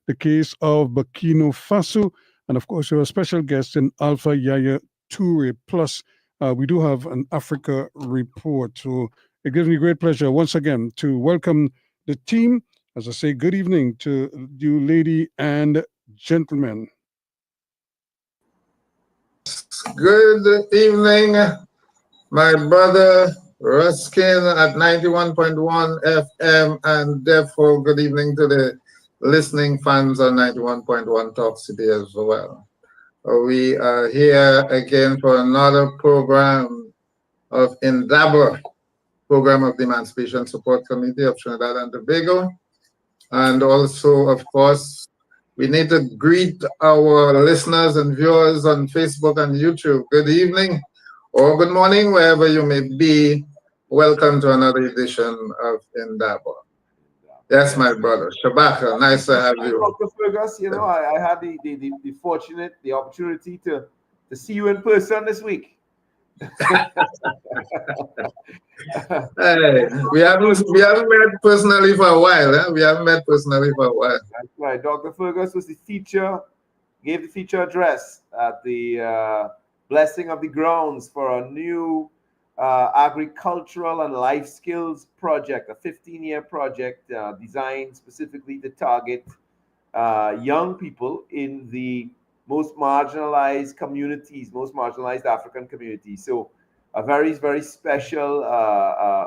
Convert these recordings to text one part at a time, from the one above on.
the case of Burkina Faso. And of course, you're a special guest in Alpha Yaya Ture. Plus, we do have an Africa report. So it gives me great pleasure once again to welcome the team. As I say, good evening to you, lady and gentlemen. Good evening, my brother Ruskin at 91.1 FM, and therefore good evening to the listening fans on 91.1 Talk City as well. We are here again for another program of Indaba, Program of the Emancipation Support Committee of Trinidad and Tobago. And also, of course, we need to greet our listeners and viewers on Facebook and YouTube. Good evening or good morning, wherever you may be. Welcome to another edition of Indaba. Yes, my brother. Shabaka, nice to have you. Dr. Fergus, I had the opportunity to see you in person this week. Hey, we haven't met personally for a while. Eh? We haven't met personally for a while. That's right. Dr. Fergus was gave the feature address at the blessing of the grounds for a new agricultural and life skills project, a 15-year project designed specifically to target young people in the most marginalized communities, most marginalized African communities. So a very, very special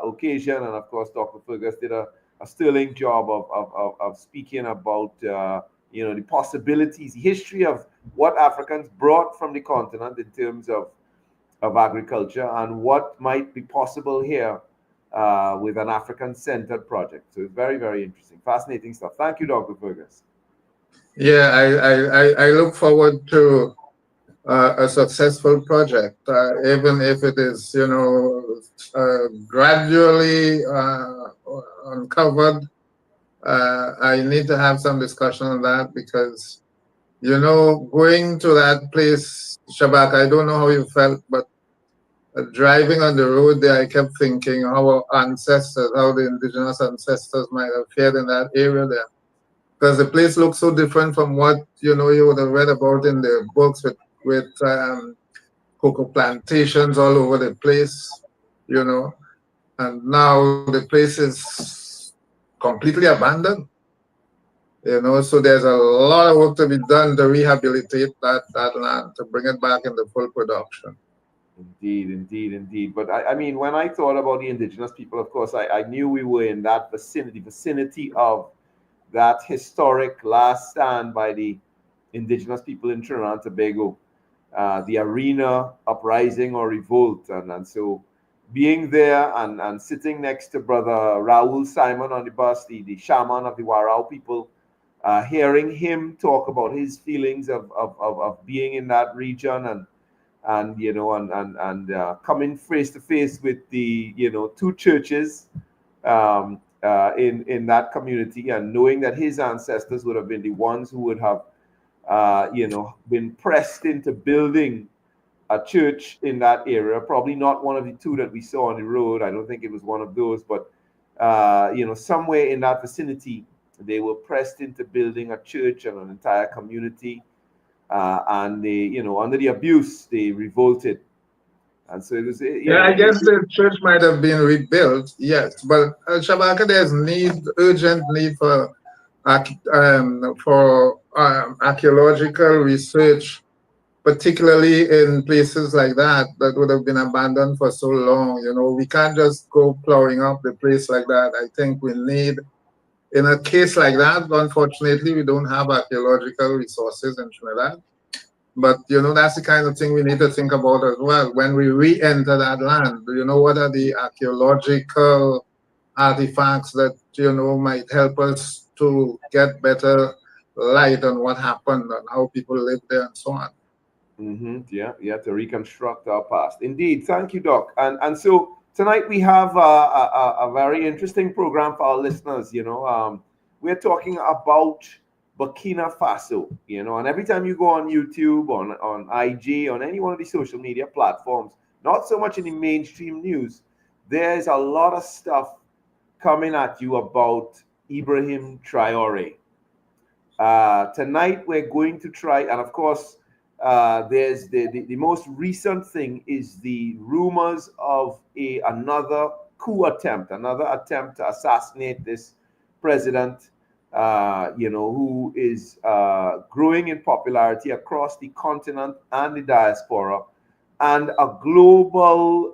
occasion. And of course, Dr. Fergus did a sterling job of speaking about the possibilities, the history of what Africans brought from the continent in terms of agriculture and what might be possible here with an African-centered project. So it's very, very interesting, fascinating stuff. Thank you, Dr. Fergus. Yeah, I look forward to a successful project, even if it is, gradually uncovered. I need to have some discussion on that because, going to that place, Shabak, I don't know how you felt, but driving on the road there, I kept thinking how the indigenous ancestors might have fared in that area there. Because the place looks so different from what, you would have read about in the books with cocoa plantations all over the place, and now the place is completely abandoned, so there's a lot of work to be done to rehabilitate that land, to bring it back into full production. Indeed. But I mean, when I thought about the indigenous people, of course, I knew we were in that vicinity of that historic last stand by the indigenous people in Trinidad and Tobago, the arena uprising or revolt. And so being there and sitting next to Brother Raoul Simon on the bus, the shaman of the Warao people, hearing him talk about his feelings of being in that region and coming face to face with the two churches in that community, and knowing that his ancestors would have been the ones who would have been pressed into building a church in that area. Probably not one of the two that we saw on the road. I don't think it was one of those, but somewhere in that vicinity, they were pressed into building a church and an entire community. And they, under the abuse, they revolted. And so it was. I guess the church might have been rebuilt, yes. But Shabaka, there's urgent need for archaeological research, particularly in places like that would have been abandoned for so long. We can't just go plowing up the place like that. I think we need, in a case like that, unfortunately, we don't have archaeological resources in Trinidad. But, that's the kind of thing we need to think about as well. When we re-enter that land, what are the archaeological artifacts that, might help us to get better light on what happened and how people lived there and so on. Yeah, to reconstruct our past. Indeed. Thank you, Doc. And so tonight we have a very interesting program for our listeners. We're talking about Burkina Faso, and every time you go on YouTube, on IG, on any one of the social media platforms, not so much in the mainstream news, there's a lot of stuff coming at you about Ibrahim Traore. Tonight we're going to try, and of course, there's the most recent thing is the rumors of another coup attempt, another attempt to assassinate this president, who is growing in popularity across the continent and the diaspora, and a global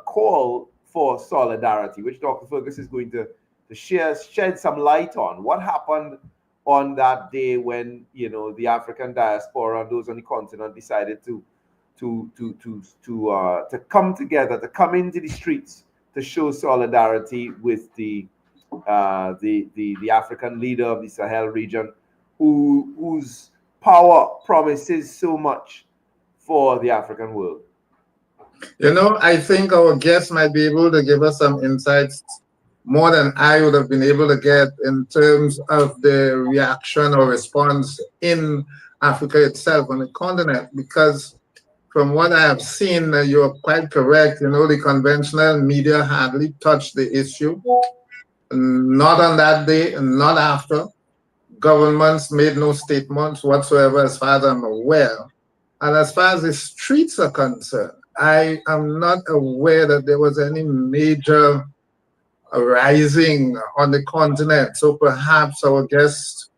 call for solidarity, which Dr. Fergus is going to shed some light on. What happened on that day when the African diaspora and those on the continent decided to come together, to come into the streets to show solidarity with the African leader of the Sahel region, whose power promises so much for the African world. I think our guests might be able to give us some insights more than I would have been able to get in terms of the reaction or response in Africa itself, on the continent, because from what I have seen, you're quite correct. The conventional media hardly touched the issue. Not on that day, and not after. Governments made no statements whatsoever as far as I'm aware. And as far as the streets are concerned, I am not aware that there was any major rising on the continent. So perhaps our guest,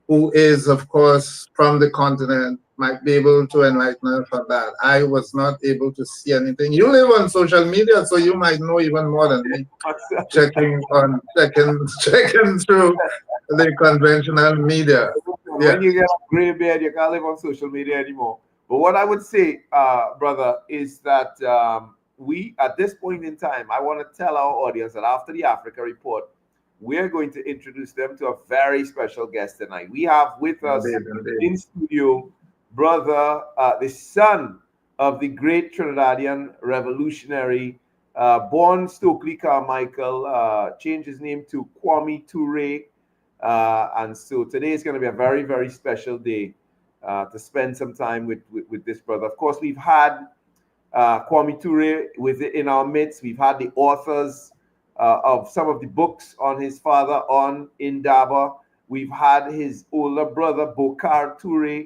who is, of course, from the continent, might be able to enlighten us on that. I was not able to see anything. You live on social media, so you might know even more than me. checking through the conventional media. When you get a gray beard, you can't live on social media anymore. But what I would say, brother, is that we, at this point in time, I want to tell our audience that after the Africa Report, we're going to introduce them to a very special guest tonight. We have with us in studio, brother, the son of the great Trinidadian revolutionary, born Stokely Carmichael, changed his name to Kwame Ture. And so today is going to be a very, very special day to spend some time with this brother. Of course, we've had Kwame Ture in our midst. We've had the authors of some of the books on his father, on Indaba. We've had his older brother, Bokar Ture,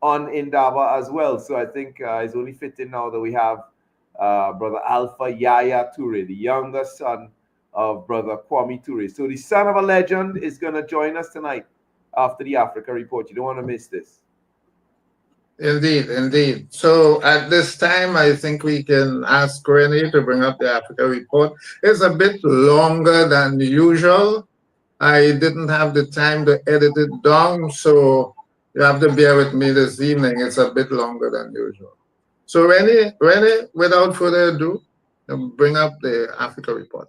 on Indaba as well. So I think it's only fitting now that we have brother Alpha Yaya Ture, the younger son of brother Kwame Ture. So the son of a legend is going to join us tonight after the Africa Report. You don't want to miss this. Indeed, indeed. So at this time, I think we can ask Renee to bring up the Africa Report. It's a bit longer than usual. I didn't have the time to edit it down, so you have to bear with me this evening. It's a bit longer than usual. So Renee, without further ado, bring up the Africa Report.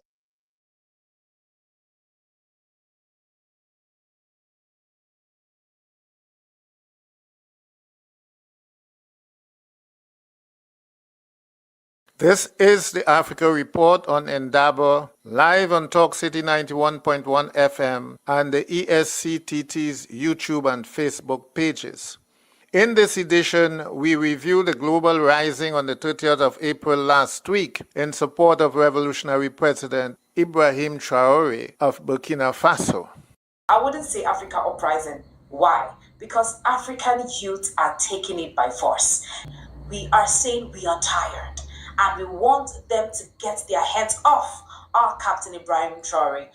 This is the Africa Report on Indaba, live on Talk City 91.1 FM and the ESCTT's YouTube and Facebook pages. In this edition, we review the global rising on the 30th of April last week in support of Revolutionary President Ibrahim Traore of Burkina Faso. I wouldn't say Africa uprising. Why? Because African youth are taking it by force. We are saying we are tired, and we want them to get their heads off our Captain Ibrahim Traore.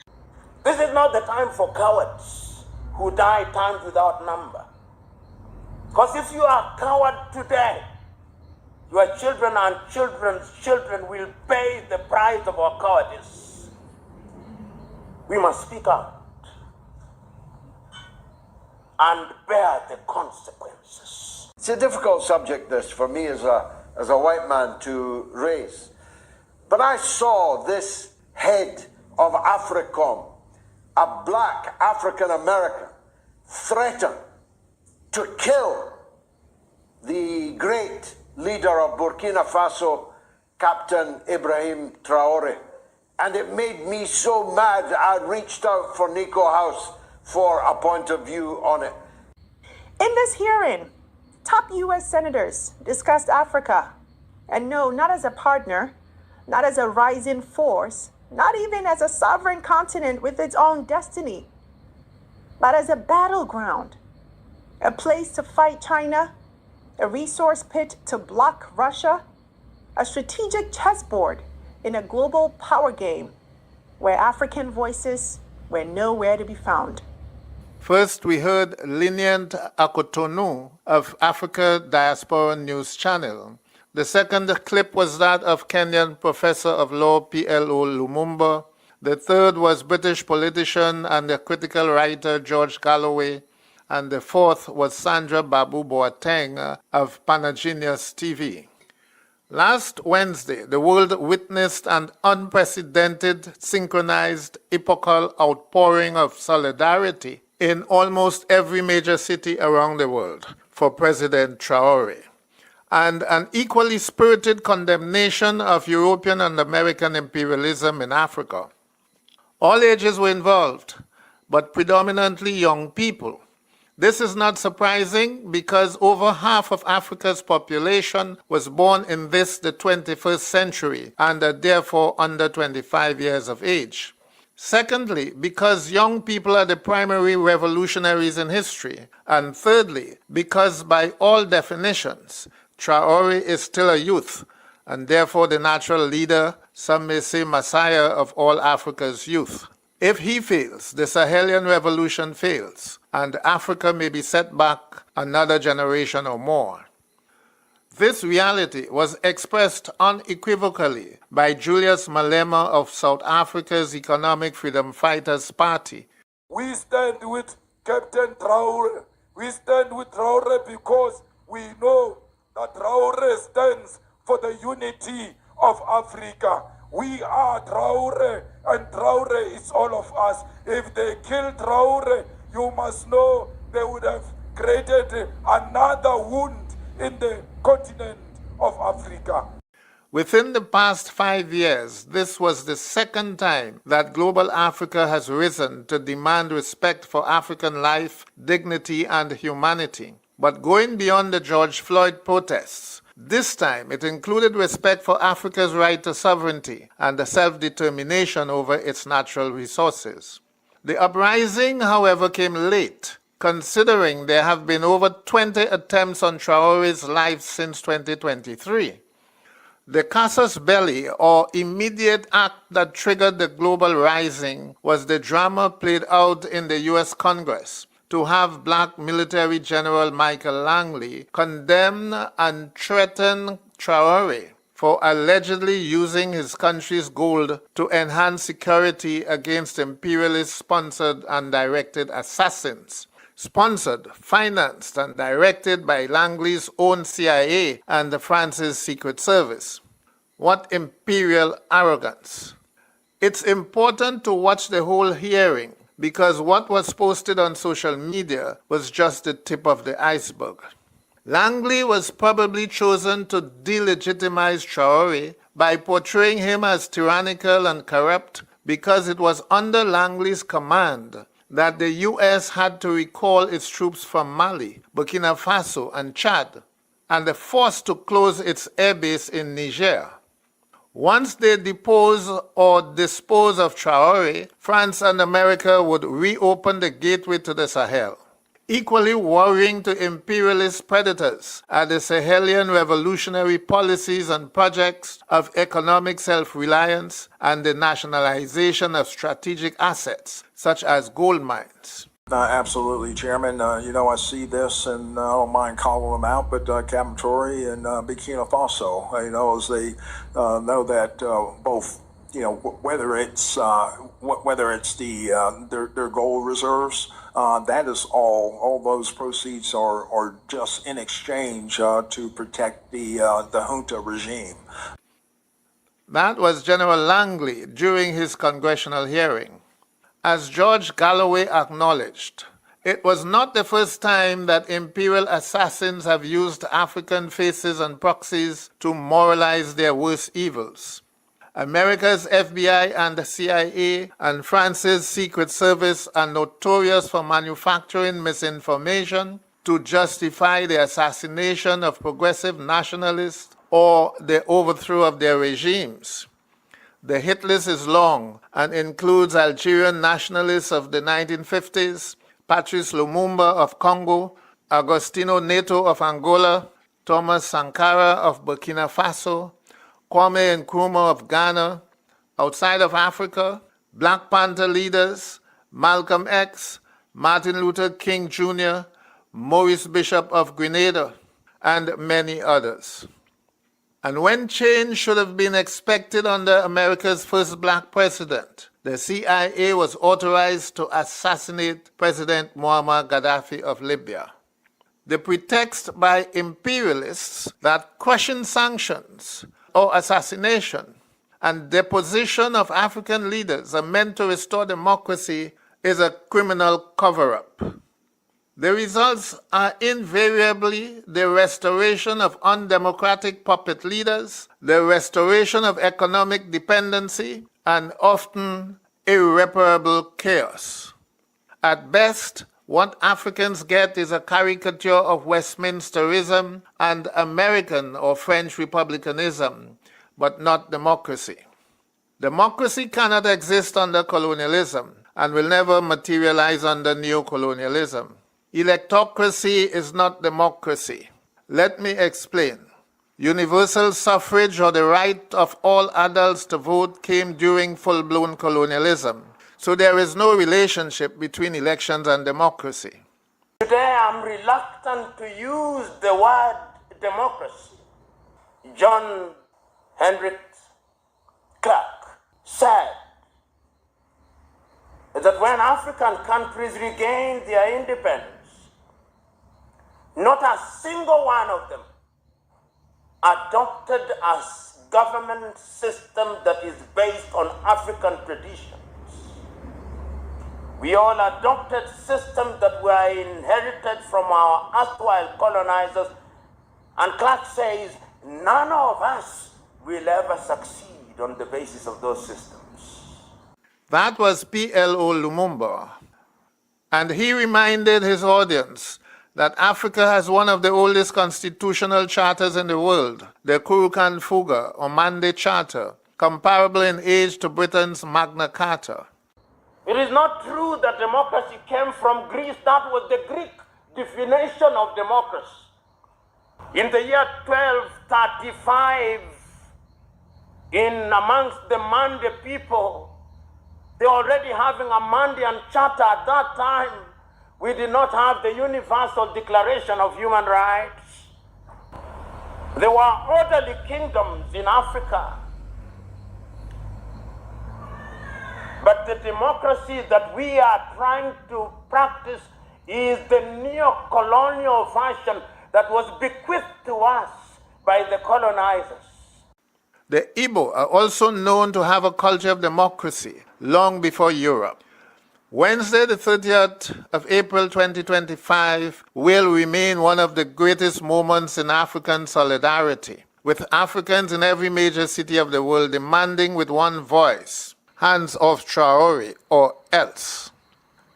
This is not the time for cowards who die times without number. Because if you are a coward today, your children and children's children will pay the price of our cowardice. We must speak out and bear the consequences. It's a difficult subject, this, for me as a white man to raise. But I saw this head of AFRICOM, a black African American, threaten to kill the great leader of Burkina Faso, Captain Ibrahim Traore. And it made me so mad, I reached out for Nico House for a point of view on it. In this hearing, top U.S. senators discussed Africa. And no, not as a partner, not as a rising force, not even as a sovereign continent with its own destiny, but as a battleground a place to fight China, a resource pit to block Russia, a strategic chessboard in a global power game where African voices were nowhere to be found. First, we heard Linient Akotonu of Africa Diaspora News Channel. The second clip was that of Kenyan professor of law P.L.O. Lumumba. The third was British politician and critical writer George Galloway. And the fourth was Sandra Babu Boateng of Panagenius TV. Last Wednesday, the world witnessed an unprecedented, synchronized, epochal outpouring of solidarity in almost every major city around the world for President Traore, and an equally spirited condemnation of European and American imperialism in Africa. All ages were involved, but predominantly young people. This is not surprising because over half of Africa's population was born in this, the 21st century, and are therefore under 25 years of age. Secondly, because young people are the primary revolutionaries in history. And thirdly, because by all definitions, Traore is still a youth, and therefore the natural leader, some may say messiah of all Africa's youth. If he fails, the Sahelian revolution fails, and Africa may be set back another generation or more. This reality was expressed unequivocally by Julius Malema of South Africa's Economic Freedom Fighters Party. We stand with Captain Traore. We stand with Traore because we know that Traore stands for the unity of Africa. We are Traore, and Traore is all of us. If they kill Traore, you must know they would have created another wound in the continent of Africa. Within the past 5 years, this was the second time that global Africa has risen to demand respect for African life, dignity, and humanity. But going beyond the George Floyd protests, this time it included respect for Africa's right to sovereignty and the self-determination over its natural resources. The uprising, however, came late, considering there have been over 20 attempts on Traore's life since 2023. The casus belli, or immediate act that triggered the global rising, was the drama played out in the U.S. Congress to have Black military General Michael Langley condemn and threaten Traore for allegedly using his country's gold to enhance security against imperialist-sponsored and directed assassins, sponsored, financed, and directed by Langley's own CIA and France's Secret Service. What imperial arrogance! It's important to watch the whole hearing because what was posted on social media was just the tip of the iceberg. Langley was probably chosen to delegitimize Traore by portraying him as tyrannical and corrupt because it was under Langley's command that the U.S. had to recall its troops from Mali, Burkina Faso, and Chad, and forced to close its airbase in Niger. Once they depose or dispose of Traore, France and America would reopen the gateway to the Sahel. Equally worrying to imperialist predators are the Sahelian revolutionary policies and projects of economic self-reliance and the nationalization of strategic assets, such as gold mines. Absolutely, Chairman. I see this, and I don't mind calling them out, but Captain Ture and Burkina Faso, as they know that both, whether it's their gold reserves, that is all those proceeds are just in exchange to protect the junta regime. That was General Langley during his congressional hearing. As George Galloway acknowledged, it was not the first time that imperial assassins have used African faces and proxies to moralize their worst evils. America's FBI and the CIA and France's Secret Service are notorious for manufacturing misinformation to justify the assassination of progressive nationalists or the overthrow of their regimes. The hit list is long and includes Algerian nationalists of the 1950s, Patrice Lumumba of Congo, Agostinho Neto of Angola, Thomas Sankara of Burkina Faso, Kwame Nkrumah of Ghana. Outside of Africa, Black Panther leaders, Malcolm X, Martin Luther King Jr., Maurice Bishop of Grenada, and many others. And when change should have been expected under America's first black president, the CIA was authorized to assassinate President Muammar Gaddafi of Libya. The pretext by imperialists that crushing sanctions or assassination and deposition of African leaders are meant to restore democracy is a criminal cover-up. The results are invariably the restoration of undemocratic puppet leaders, the restoration of economic dependency, and often irreparable chaos. At best, what Africans get is a caricature of Westminsterism and American or French republicanism, but not democracy. Democracy cannot exist under colonialism and will never materialize under neocolonialism. Electocracy is not democracy. Let me explain. Universal suffrage or the right of all adults to vote came during full-blown colonialism. So there is no relationship between elections and democracy. Today I'm reluctant to use the word democracy. John Henrik Clark said that when African countries regained their independence, not a single one of them adopted a government system that is based on African traditions. We all adopted systems that were inherited from our erstwhile colonizers, and Clark says none of us will ever succeed on the basis of those systems. That was P.L.O. Lumumba, and he reminded his audience that Africa has one of the oldest constitutional charters in the world, the Kurukan Fuga or Mande Charter, comparable in age to Britain's Magna Carta. It is not true that democracy came from Greece. That was the Greek definition of democracy. In the year 1235, amongst the Mande people, they already having a Mandean charter at that time. We did not have the Universal Declaration of Human Rights. There were orderly kingdoms in Africa. But the democracy that we are trying to practice is the neo-colonial version that was bequeathed to us by the colonizers. The Igbo are also known to have a culture of democracy long before Europe. Wednesday, the 30th of April 2025 will remain one of the greatest moments in African solidarity, with Africans in every major city of the world demanding with one voice, hands off Traore or else.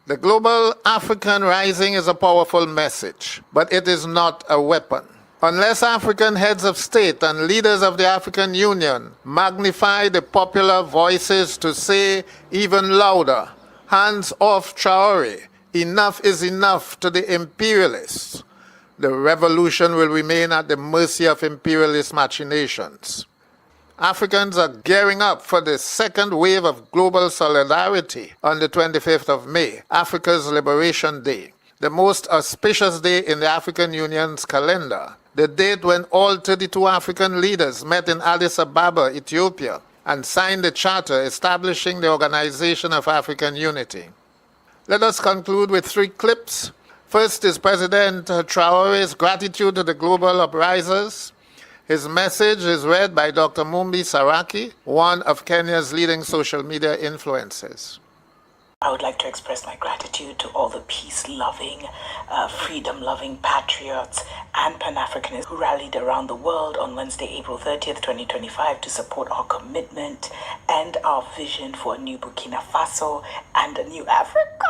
The global African rising is a powerful message, but it is not a weapon. Unless African heads of state and leaders of the African Union magnify the popular voices to say even louder, hands off Traore, enough is enough to the imperialists, the revolution will remain at the mercy of imperialist machinations. Africans are gearing up for the second wave of global solidarity on the 25th of May, Africa's Liberation Day, the most auspicious day in the African Union's calendar, the date when all 32 African leaders met in Addis Ababa, Ethiopia, and signed the charter establishing the Organization of African Unity. Let us conclude with 3 clips. First is President Traore's gratitude to the global uprisers. His message is read by Dr. Mumbi Saraki, one of Kenya's leading social media influencers. I would like to express my gratitude to all the peace-loving, freedom-loving patriots and Pan-Africanists who rallied around the world on Wednesday, April 30th, 2025 to support our commitment and our vision for a new Burkina Faso and a new Africa.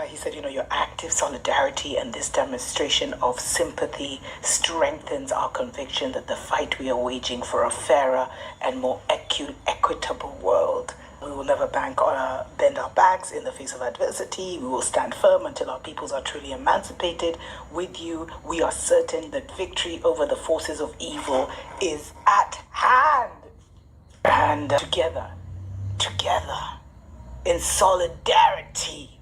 He said, your active solidarity and this demonstration of sympathy strengthens our conviction that the fight we are waging for a fairer and more equitable world. We will will never bend our backs in the face of adversity. We will stand firm until our peoples are truly emancipated. With you, we are certain that victory over the forces of evil is at hand. And together, in solidarity,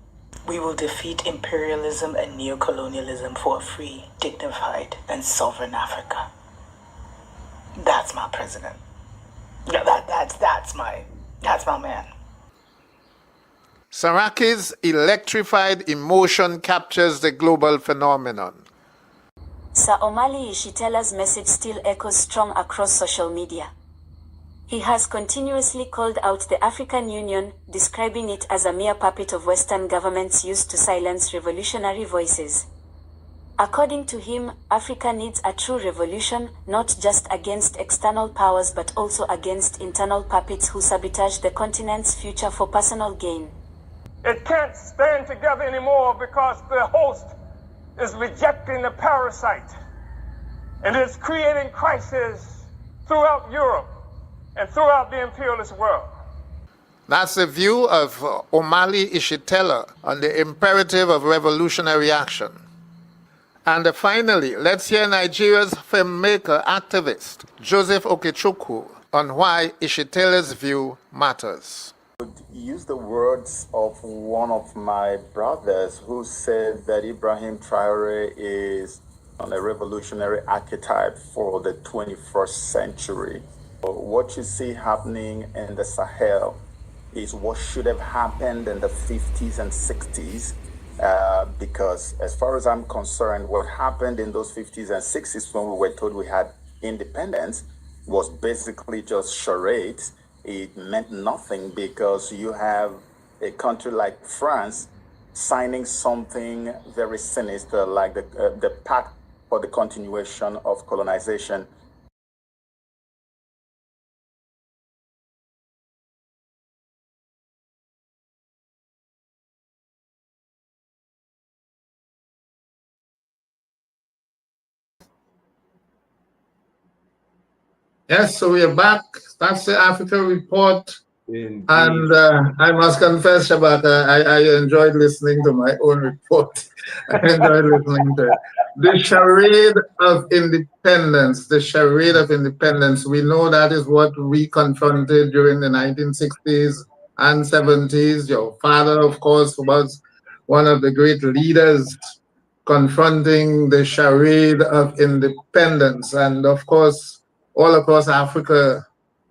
we will defeat imperialism and neocolonialism for a free, dignified, and sovereign Africa. That's my president. That's my man. Saraki's electrified emotion captures the global phenomenon. Sir Omali Ishitela's message still echoes strong across social media. He has continuously called out the African Union, describing it as a mere puppet of Western governments used to silence revolutionary voices. According to him, Africa needs a true revolution, not just against external powers but also against internal puppets who sabotage the continent's future for personal gain. It can't stand together anymore because the host is rejecting the parasite. And it's creating crises throughout Europe and throughout the imperialist world. That's the view of Omali Ishitela on the imperative of revolutionary action. And finally, let's hear Nigeria's filmmaker activist, Joseph Okechukwu, on why Ishitela's view matters. I would use the words of one of my brothers who said that Ibrahim Traore is a revolutionary archetype for the 21st century. What you see happening in the Sahel is what should have happened in the 50s and 60s. Because as far as I'm concerned, what happened in those 50s and 60s when we were told we had independence was basically just charades. It meant nothing because you have a country like France signing something very sinister like the Pact for the Continuation of Colonization. Yes, so we are back. That's the Africa report. Indeed. And I must confess, Shabaka, I enjoyed listening to my own report. I enjoyed listening to it. The charade of independence, the charade of independence, we know that is what we confronted during the 1960s and 70s. Your father, of course, was one of the great leaders confronting the charade of independence. And of course, all across Africa,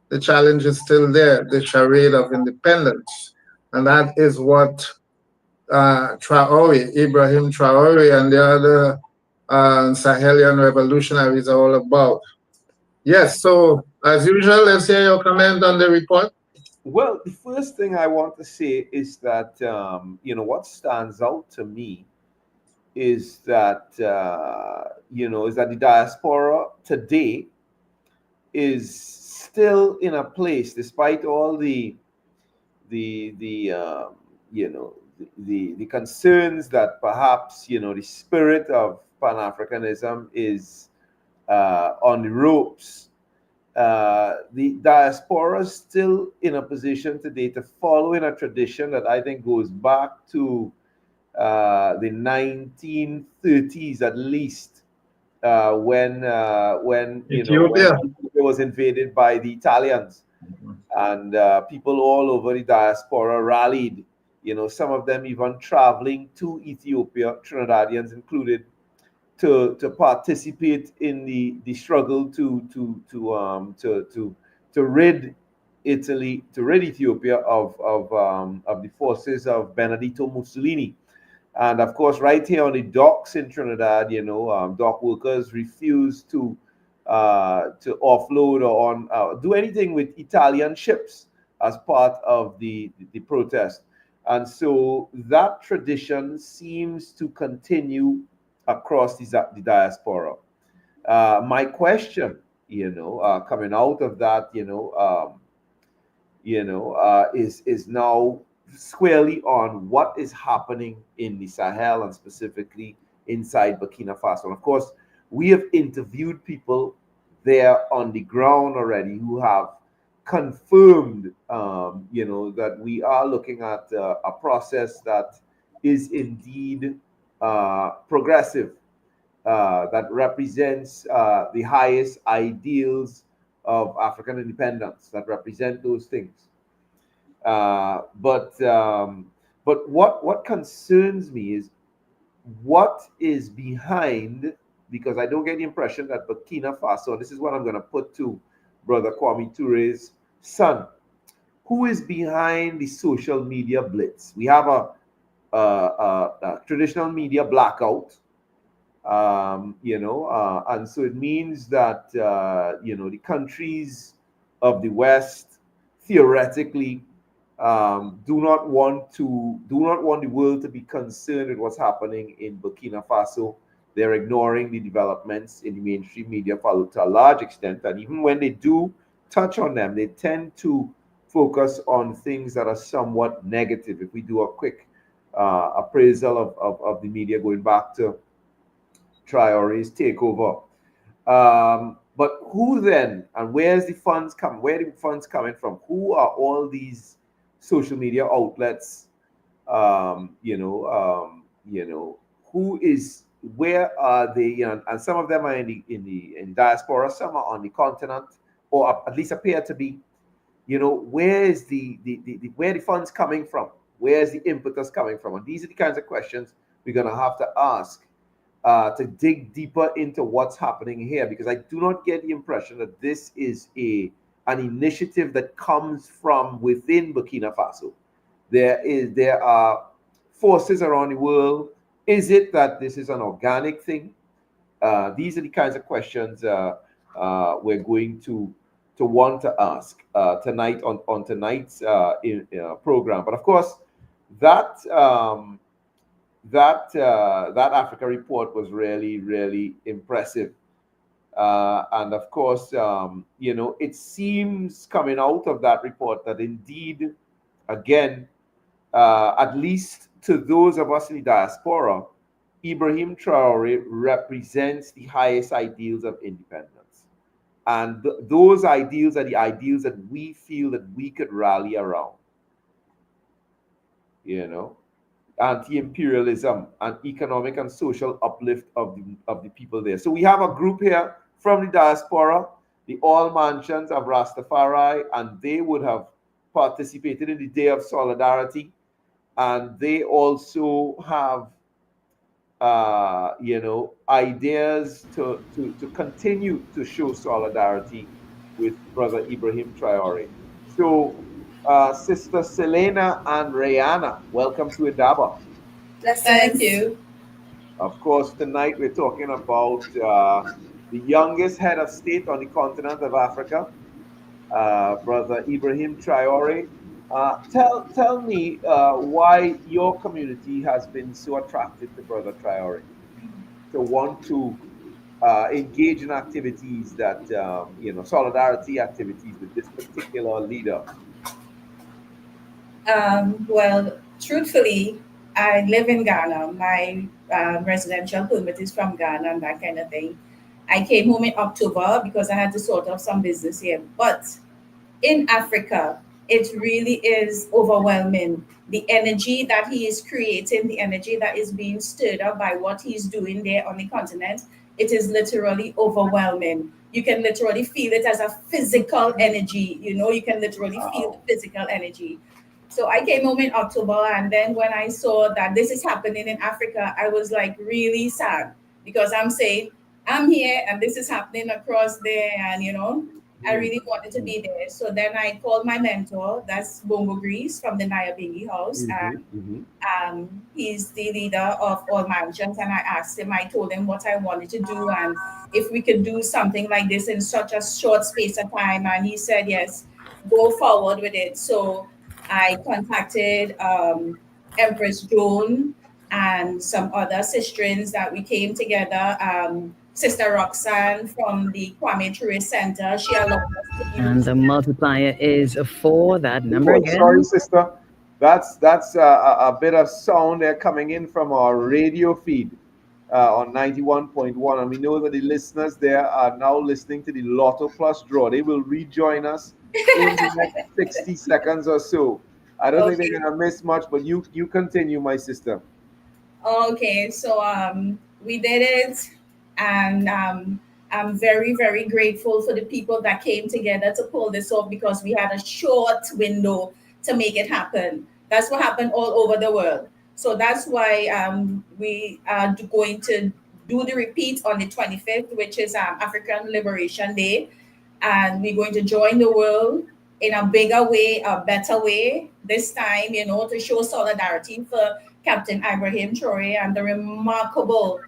the challenge is still there, the charade of independence. And that is what Traore, Ibrahim Traore, and the other Sahelian revolutionaries are all about. Yes, so as usual, let's hear your comment on the report. Well, the first thing I want to say is that, what stands out to me is that, is that the diaspora today is still in a place, despite all the concerns that perhaps the spirit of Pan-Africanism is on the ropes. The diaspora is still in a position today to follow in a tradition that I think goes back to the 1930s at least, when Ethiopia was invaded by the Italians, and people all over the diaspora rallied. Some of them even traveling to Ethiopia, Trinidadians included, to participate in the struggle to rid Italy, to rid Ethiopia of the forces of Benedetto Mussolini. And of course, right here on the docks in Trinidad, dock workers refused to offload or do anything with Italian ships as part of the protest. And so that tradition seems to continue across the diaspora. My question, coming out of that, is now squarely on what is happening in the Sahel and specifically inside Burkina Faso. And of course, we have interviewed people there on the ground already who have confirmed, that we are looking at a process that is indeed progressive, that represents the highest ideals of African independence, that represent those things. But what concerns me is what is behind, because I don't get the impression that Burkina Faso, and this is what I'm going to put to Brother Kwame Ture's son, who is behind the social media blitz. We have a traditional media blackout, and so it means that the countries of the West theoretically do not want the world to be concerned with what's happening in Burkina Faso. They're ignoring the developments in the mainstream media to a large extent, and even when they do touch on them, they tend to focus on things that are somewhat negative. If we do a quick appraisal of the media going back to Traore's takeover. But who then, and where's the funds come? Where are the funds coming from? Who are all these social media outlets? Who is? Where are they? And some of them are in the diaspora. Some are on the continent, or at least appear to be. Where is where the funds coming from? Where is the impetus coming from? And these are the kinds of questions we're going to have to ask to dig deeper into what's happening here, because I do not get the impression that this is an initiative that comes from within Burkina Faso. There are forces around the world. Is it that this is an organic thing? These are the kinds of questions we're going to want to ask tonight on tonight's program. But of course, that Africa report was really, really impressive. And of course, it seems coming out of that report that indeed, again, at least to those of us in the diaspora, Ibrahim Traore represents the highest ideals of independence. And those ideals are the ideals that we feel that we could rally around. Anti-imperialism and economic and social uplift of the people there. So we have a group here from the diaspora, the All Mansions of Rastafari, and they would have participated in the Day of Solidarity, and they also have ideas to continue to show solidarity with Brother Ibrahim Traore. So Sister Selena and Reanna, welcome to Indaba. Thank you. Of course, tonight we're talking about the youngest head of state on the continent of Africa, Brother Ibrahim Traore. Tell me why your community has been so attracted to Brother Traore, to want to engage in activities that, solidarity activities with this particular leader. Well, truthfully, I live in Ghana. My residential permit is from Ghana and that kind of thing. I came home in October because I had to sort out some business here. But in Africa, it really is overwhelming. The energy that he is creating, the energy that is being stirred up by what he's doing there on the continent, it is literally overwhelming. You can literally feel it as a physical energy. You can literally feel the physical energy. So I came home in October, and then when I saw that this is happening in Africa, I was like really sad, because I'm saying I'm here and this is happening across there, and I really wanted to be there. So then I called my mentor, that's Bongo Grease from the Nyabingi house, and he's the leader of All Mansions, and I asked him, I told him what I wanted to do and if we could do something like this in such a short space of time, and he said yes, go forward with it. So I contacted Empress Joan and some other sistrins that we came together. Sister Roxanne from the Kwame Ture Center, she allowed us to use. And the multiplier is 4. That number again. Sorry, sister. That's a bit of sound there coming in from our radio feed on 91.1. And we know that the listeners there are now listening to the Lotto Plus draw. They will rejoin us in the next 60 seconds or so. I don't think they're gonna miss much, but you continue, my sister. Okay, so we did it, and I'm very, very grateful for the people that came together to pull this off because we had a short window to make it happen. That's what happened all over the world. So that's why we are going to do the repeat on the 25th, which is African Liberation Day, and we're going to join the world in a bigger way, a better way this time, to show solidarity for Captain Ibrahim Ture and the remarkable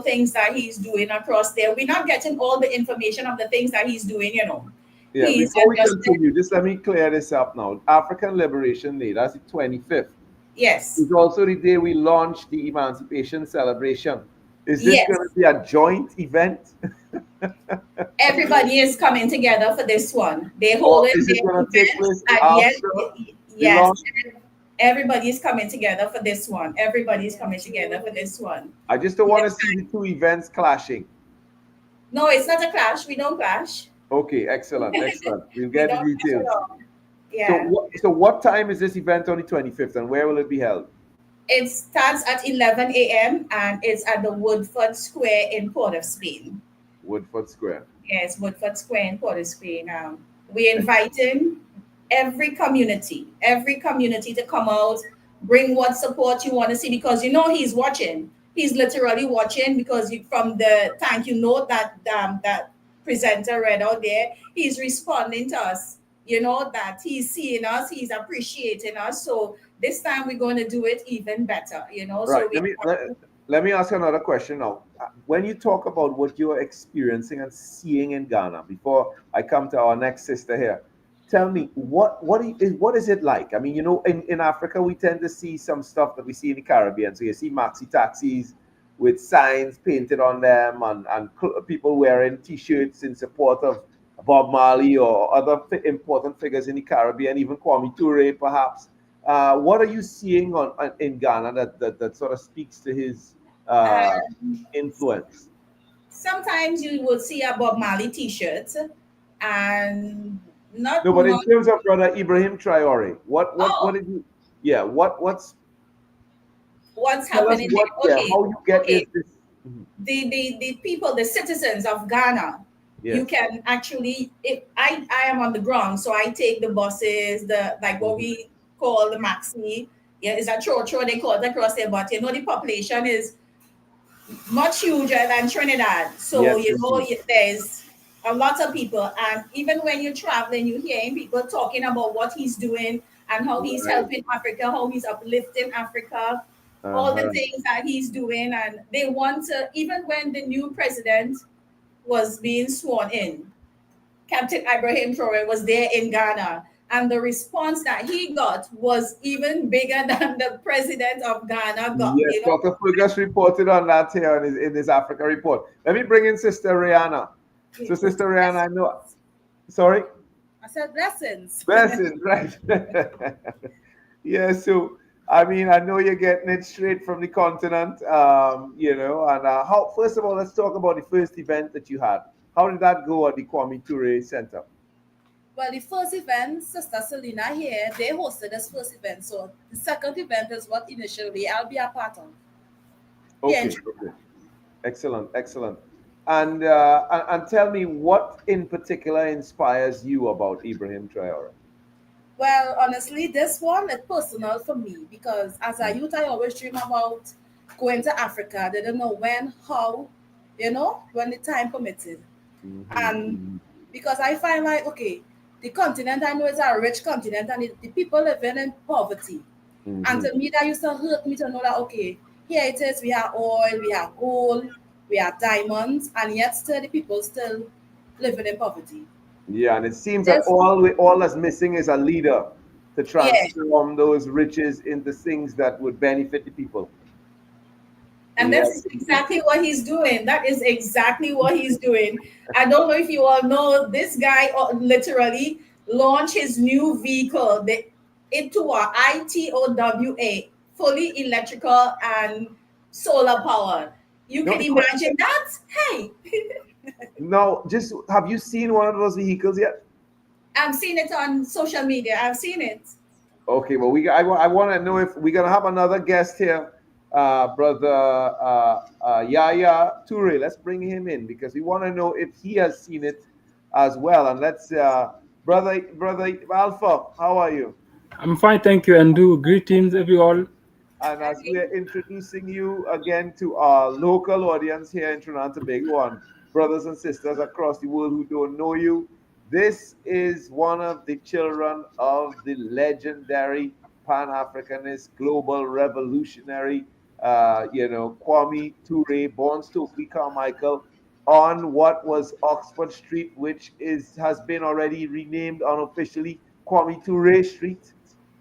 things that he's doing across there. We're not getting all the information of the things that he's doing, Yeah, He's before we just continue, just let me clear this up now. African Liberation Day, that's the 25th. Yes. It's also the day we launched the Emancipation Celebration. Is this Yes. going to be a joint event? Everybody is coming together for this one. They hold Is it going to take place yes, everybody is coming together for this one. Everybody is coming together for this one. I just don't want to see the two events clashing. No, it's not a clash. We don't clash. Okay, excellent. We'll get the details. Yeah. So what time is this event on the 25th, and where will it be held? It starts at 11 a.m. and it's at the Woodford Square in Port of Spain. Woodford Square. Yes, Woodford Square in Port of Spain. We're inviting every community to come out, bring what support you want to see, because he's watching. He's literally watching, because from the thank you note that that presenter read out there, he's responding to us. That he's seeing us, he's appreciating us. So this time we're going to do it even better. Right. So let me ask another question now. When you talk about what you're experiencing and seeing in Ghana, before I come to our next sister here, tell me what is it like? I mean, in Africa we tend to see some stuff that we see in the Caribbean. So you see maxi taxis with signs painted on them, and people wearing T-shirts in support of Bob Marley or other important figures in the Caribbean, even Kwame Ture, perhaps. What are you seeing in Ghana that sort of speaks to his influence? Sometimes you will see a Bob Marley T-shirt, and not. No, but in terms of Brother Ibrahim Traore, what did you? Yeah, what's happening? How you get this? The people, the citizens of Ghana. Yes. You can actually, if I am on the ground, so I take the buses, what we call the maxi. Yeah, it's a choro they call it across there, but the population is much huger than Trinidad. So there's a lot of people, and even when you're traveling, you're hearing people talking about what he's doing and how he's helping Africa, how he's uplifting Africa, all the things that he's doing, and they want to. Even when the new president was being sworn in, Captain Ibrahim Ture was there in Ghana, and the response that he got was even bigger than the president of Ghana got. Yes, Dr. Fergus reported on that here in his Africa report. Let me bring in Sister Reanna. So, Sister Reanna, I know. Sorry? I said blessings. Blessings, right. Yeah, so I mean, I know you're getting it straight from the continent, and how, first of all, let's talk about the first event that you had. How did that go at the Kwame Ture Center? Well, the first event, Sister Selena here, they hosted this first event. So the second event is what initially I'll be a part of. Okay. Excellent. And tell me, what in particular inspires you about Ibrahim Traore? Well, honestly, this one is personal for me, because as a youth, I always dream about going to Africa. I didn't know when, how, when the time permitted. Mm-hmm. And because I find the continent, I know it's a rich continent, and the people living in poverty. Mm-hmm. And to me, that used to hurt me to know that, here it is, we have oil, we have gold, we have diamonds, and yet still the people still living in poverty. Yeah, and it seems that all that's missing is a leader to transform those riches into things that would benefit the people. And that's exactly what he's doing. That is exactly what he's doing. I don't know if you all know, this guy literally launched his new vehicle, the ITOWA, ITOWA, fully electrical and solar powered. You can imagine that? Hey! No, just have you seen one of those vehicles yet? I've seen it on social media. I've seen it. Okay, well, I want to know if we're gonna have another guest here, brother Yaya Ture. Let's bring him in because we want to know if he has seen it as well. And let's, brother Alpha, how are you? I'm fine, thank you, and do greetings, everyone. And as we are introducing you again to our local audience here in Trinidad and Tobago and brothers and sisters across the world who don't know you, this is one of the children of the legendary Pan-Africanist global revolutionary, Kwame Ture, born Stokely Carmichael, on what was Oxford Street, which has been already renamed unofficially Kwame Ture Street.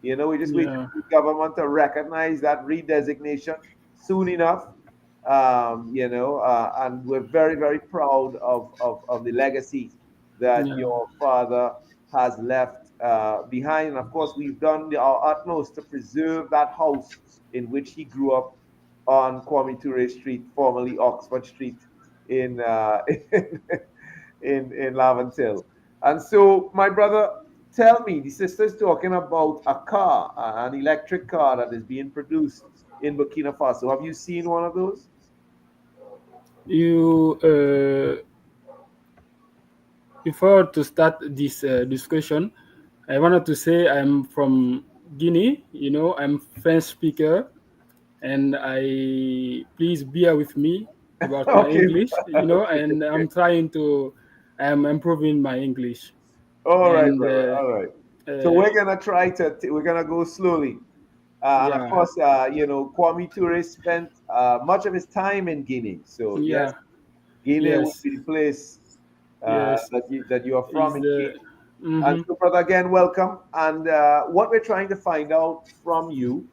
We're just waiting Yeah. for the government to recognize that redesignation soon enough. And we're very, very proud of the legacy that Yeah. your father has left behind. And of course, we've done our utmost to preserve that house in which he grew up on Kwame Ture Street, formerly Oxford Street, in in Laventille. And so, my brother, tell me, the sister's talking about a car, an electric car that is being produced in Burkina Faso. Have you seen one of those? Before to start this discussion, I wanted to say I'm from Guinea. I'm French speaker, and I please bear with me about my Okay. English. Okay. And I'm improving my English. All right, And brother. All right. So we're gonna go slowly. And of yeah, course, Kwame Ture spent much of his time in Guinea. So yes, yeah, Guinea would yes, be the place yes. that you are from Is in the Guinea. And mm-hmm, so, brother, again, welcome. And what we're trying to find out from you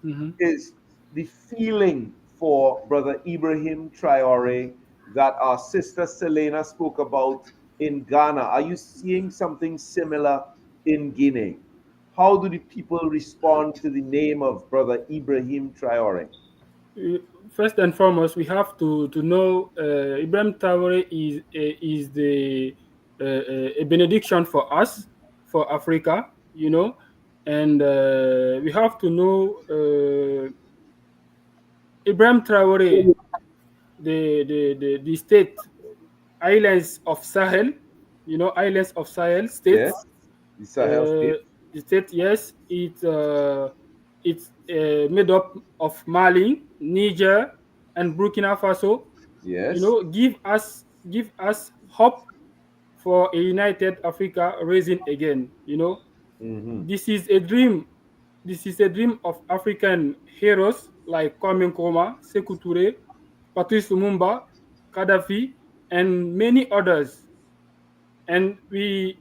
mm-hmm. is the feeling for brother Ibrahim Traore that our sister Selena spoke about in Ghana. Are you seeing something similar in Guinea? How do the people respond to the name of brother Ibrahim Traore? First and foremost, we have to know Ibrahim Traore is the a benediction for us, for Africa, and we have to know Ibrahim Traore, the state islands of Sahel, islands of Sahel Yes, states. the Sahel state. The state, yes, it's made up of Mali, Niger, and Burkina Faso. Yes. Give us hope for a united Africa rising again. Mm-hmm. This is a dream. This is a dream of African heroes like Kwame Nkrumah, Sekou Toure, Patrice Lumumba, Gaddafi, and many others. And in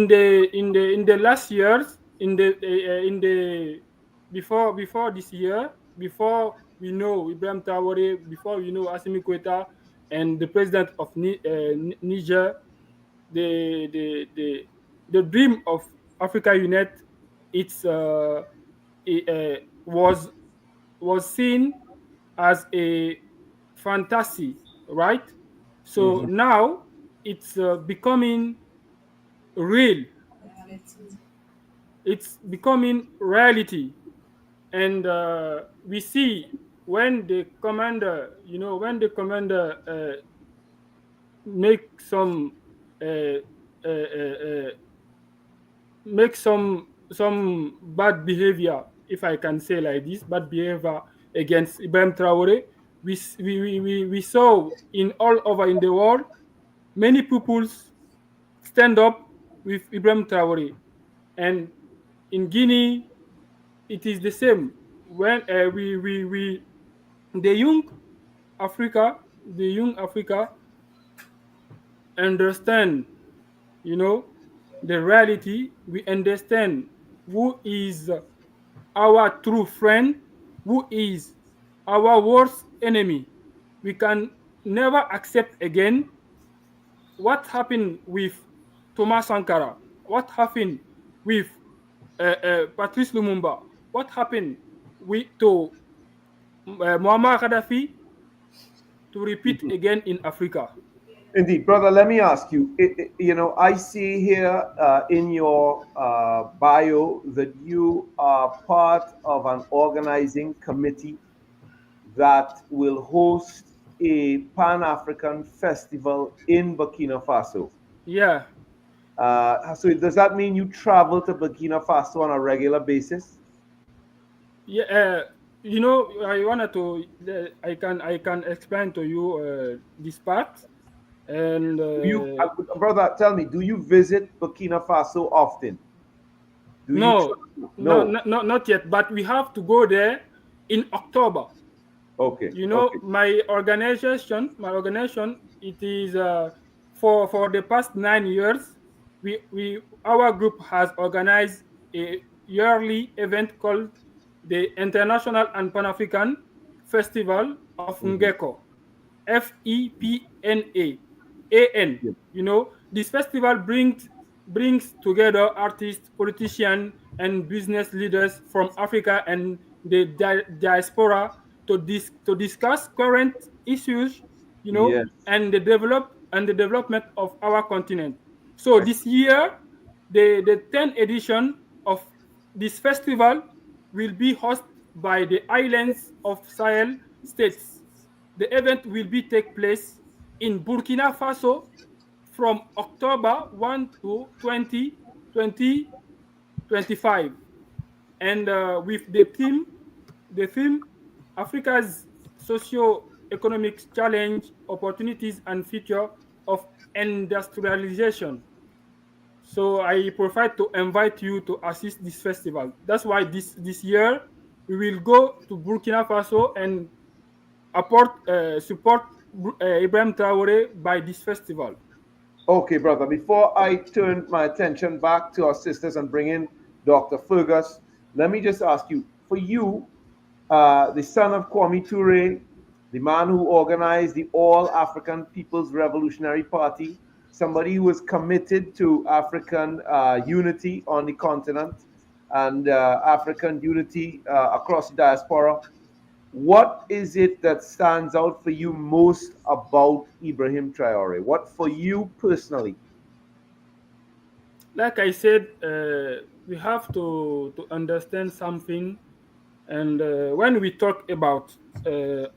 the last years, in the before this year, before we know Ibrahim Traore, before we know Assimi Goïta and the president of Niger, the the the the dream of Africa Unite, it's was seen as a fantasy, right? So Mm-hmm. now it's becoming real. It's becoming reality, and we see when the commander, make some uh, uh, uh, uh, make some bad behavior, if I can say like this, bad behavior against Ibrahim Traore. We saw in all over in the world many people stand up with Ibrahim Traore, and in Guinea it is the same. When we the young Africa understand, you know, the reality. We understand who is our true friend, who is our worst enemy. We can never accept again what happened with Thomas Sankara, what happened with Patrice Lumumba, what happened to Muammar Gaddafi, to repeat again in Africa. Indeed, brother. Let me ask you. You know, I see here in your bio that you are part of an organizing committee that will host a Pan-African festival in Burkina Faso. Yeah. So does that mean you travel to Burkina Faso on a regular basis? Yeah. You know, I wanted to. I can explain to you this part. And Brother, tell me, do you visit Burkina Faso often? Do you no, travel? no, not yet. But we have to go there in October. Okay. You know, Okay. my organization, it is for the past 9 years. Our group has organized a yearly event called the International and Pan African Festival of Ngeko. FEPNA. You know, this festival brings together artists, politicians, and business leaders from Africa and the diaspora to discuss current issues, you know, Yes. and the development of our continent. So this year, the 10th edition of this festival will be hosted by the islands of Sahel states. The event will be take place in Burkina Faso from October 1 to 2025, and with the theme Africa's socio-economic challenge, opportunities, and future of industrialization. So I prefer to invite you to assist this festival. That's why this year we will go to Burkina Faso and support Ibrahim Traore by this festival. Okay, brother. Before I turn my attention back to our sisters and bring in Dr. Fergus, let me just ask you, for you, the son of Kwame Ture, the man who organized the All African People's Revolutionary Party, somebody who was committed to African unity on the continent and African unity across the diaspora, what is it that stands out for you most about Ibrahim Traore? What for you personally? Like I said, we have to understand something. And when we talk about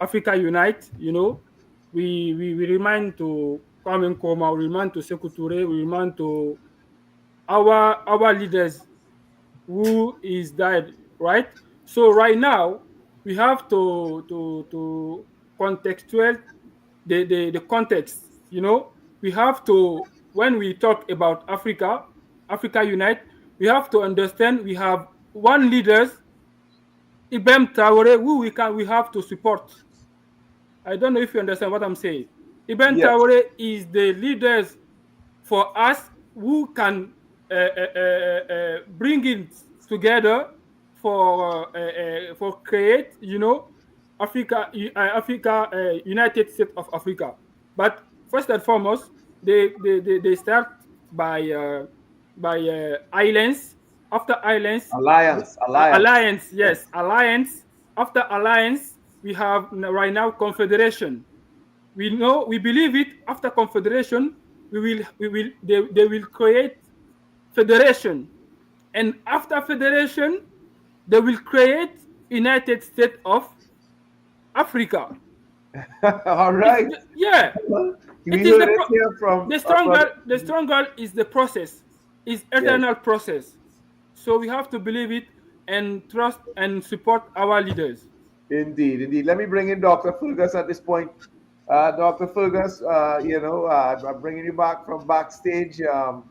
Africa Unite, you know, we remind to Kwame Nkrumah, we remind to Sekou Toure, we remind to our leaders who is died, right? So right now we have to contextual the context. You know, we have to, when we talk about Africa Unite, we have to understand we have one leaders, Ibrahim Traore, who we have to support. I don't know if you understand what I'm saying. Ibrahim Yes. Traore is the leaders for us who can bring it together for create, you know, Africa United States of Africa. But first and foremost, they start by islands. After islands, Alliance. yes, alliance. After alliance, we have right now confederation. We know, we believe it. After confederation, they will create federation, and after federation, they will create United States of Africa. All right. Yeah. We heard it here from the stronger is the process, is eternal process. So we have to believe it and trust and support our leaders. Indeed, indeed. Let me bring in Dr. Fergus at this point. Dr. Fergus, you know, I'm bringing you back from backstage. You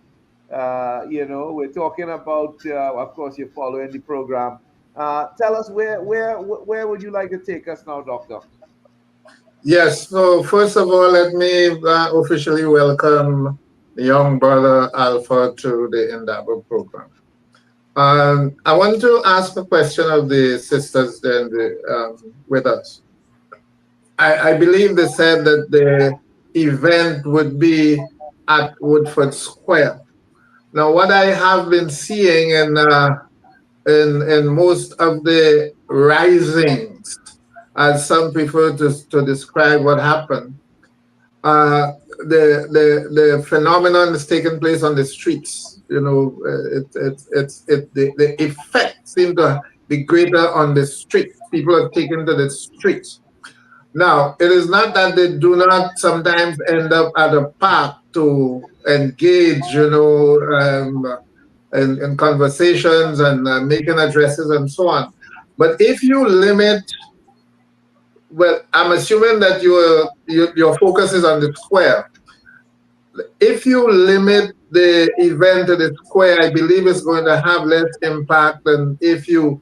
know, we're talking about, of course, you're following the program. Tell us where would you like to take us now, Doctor? Yes. So first of all, let me officially welcome the young brother Alpha to the Indaba program. I want to ask a question of the sisters then with us. I believe they said that the event would be at Woodford Square. Now, what I have been seeing in most of the risings, as some prefer to describe what happened, the phenomenon is taking place on the streets. You know, the effect seems to be greater on the streets. People are taken to the streets. Now, it is not that they do not sometimes end up at a park to engage, you know, in conversations and making addresses and so on. But if you limit, well, I'm assuming that your focus is on the square. If you limit the event to the square, I believe it's going to have less impact than if you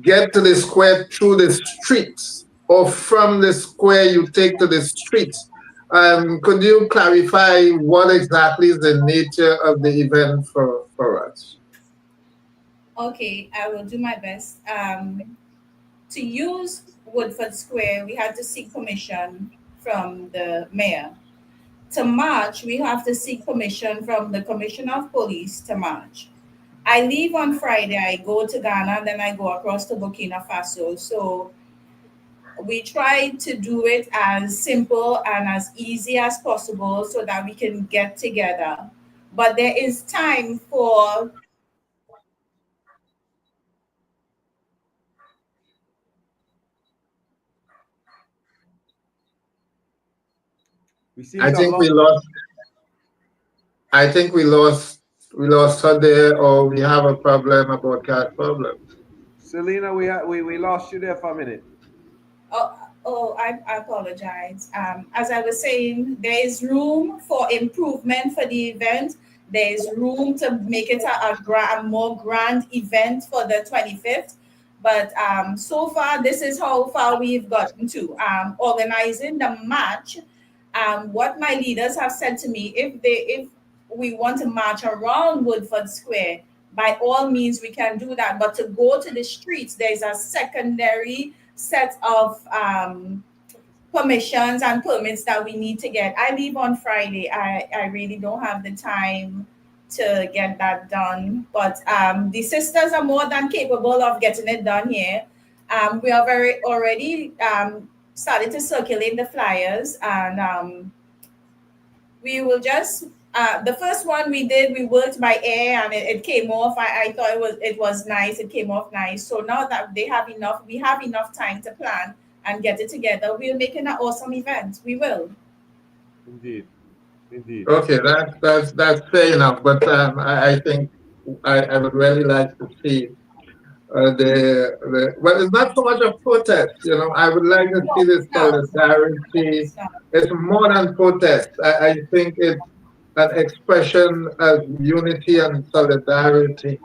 get to the square through the streets, or from the square you take to the streets. Could you clarify what exactly is the nature of the event for us? Okay, I will do my best. To use Woodford Square, we had to seek permission from the mayor. To march, we have to seek permission from the Commissioner of Police to march. I leave on Friday, I go to Ghana, then I go across to Burkina Faso. So we try to do it as simple and as easy as possible so that we can get together. But there is time for I think we lost. I think we lost her there, or we have a problem, a broadcast problem. Selena, we lost you there for a minute. I apologize. As I was saying, there is room for improvement for the event. There is room to make it a more grand event for the 25th. But so far, this is how far we've gotten to. Organizing the march. What my leaders have said to me, if we want to march around Woodford Square, by all means we can do that. But to go to the streets, there's a secondary set of permissions and permits that we need to get. I leave on Friday. I really don't have the time to get that done. But the sisters are more than capable of getting it done here. We are already started to circulate the flyers, and we will just the first one we did, we worked by air, and it came off. I thought it was nice. It came off nice. So now that we have enough time to plan and get it together, we'll make an awesome event. We will. Indeed. Okay, that's fair enough. But I think I would really like to see well, it's not so much a protest, you know. I would like to see this solidarity. It's more than protest. I think it's an expression of unity and solidarity.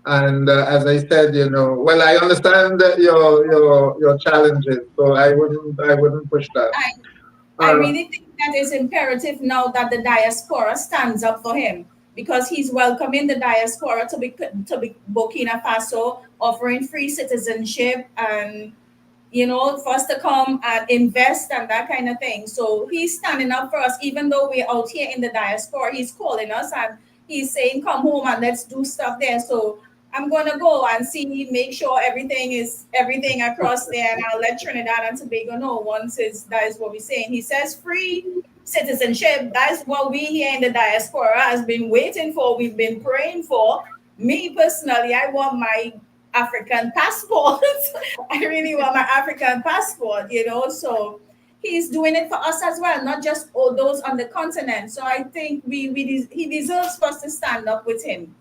And as I said, you know, well, I understand your challenges, so I wouldn't push that. I really think that is imperative now that the diaspora stands up for him, because he's welcoming the diaspora to Burkina Faso, offering free citizenship and, you know, for us to come and invest and that kind of thing. So he's standing up for us, even though we're out here in the diaspora. He's calling us and he's saying, come home and let's do stuff there. So I'm going to go and see, make sure everything across there, and I'll let Trinidad and Tobago know that is what we're saying. He says free citizenship. That's what we here in the diaspora has been waiting for. We've been praying for. Me personally, I want my African passport. I really want my African passport, you know. So he's doing it for us as well, not just all those on the continent. So I think he deserves for us to stand up with him.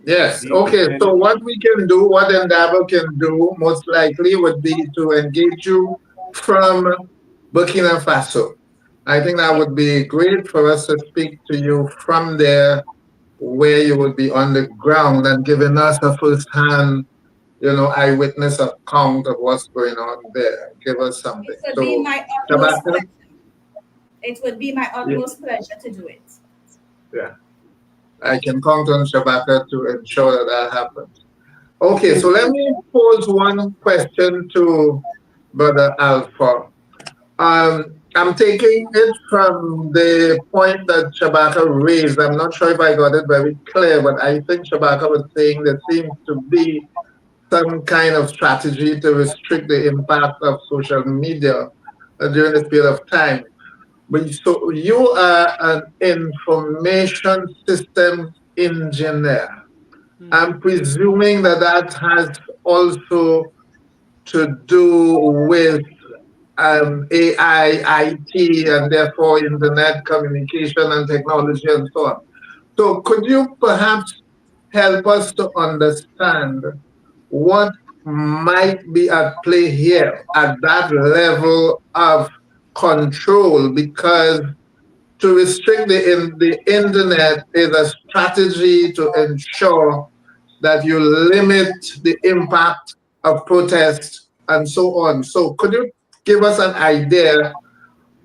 Yes. Okay. So what we can do, what Indaba can do, most likely would be to engage you from Burkina Faso. I think that would be great for us to speak to you from there, where you would be on the ground and giving us a first-hand, you know, eyewitness account of what's going on there. Give us something. It would be my utmost pleasure. It would be my utmost pleasure to do it. Yeah. I can count on Shabaka to ensure that happens. Okay, so let me pose one question to Brother Alpha. I'm taking it from the point that Shabaka raised. I'm not sure if I got it very clear, but I think Shabaka was saying there seems to be some kind of strategy to restrict the impact of social media during this period of time. But so you are an information system engineer. I'm presuming that that has also to do with AI, IT, and therefore internet communication and technology and so on. So could you perhaps help us to understand what might be at play here at that level of control? Because to restrict the internet is a strategy to ensure that you limit the impact of protest and so on. So could you give us an idea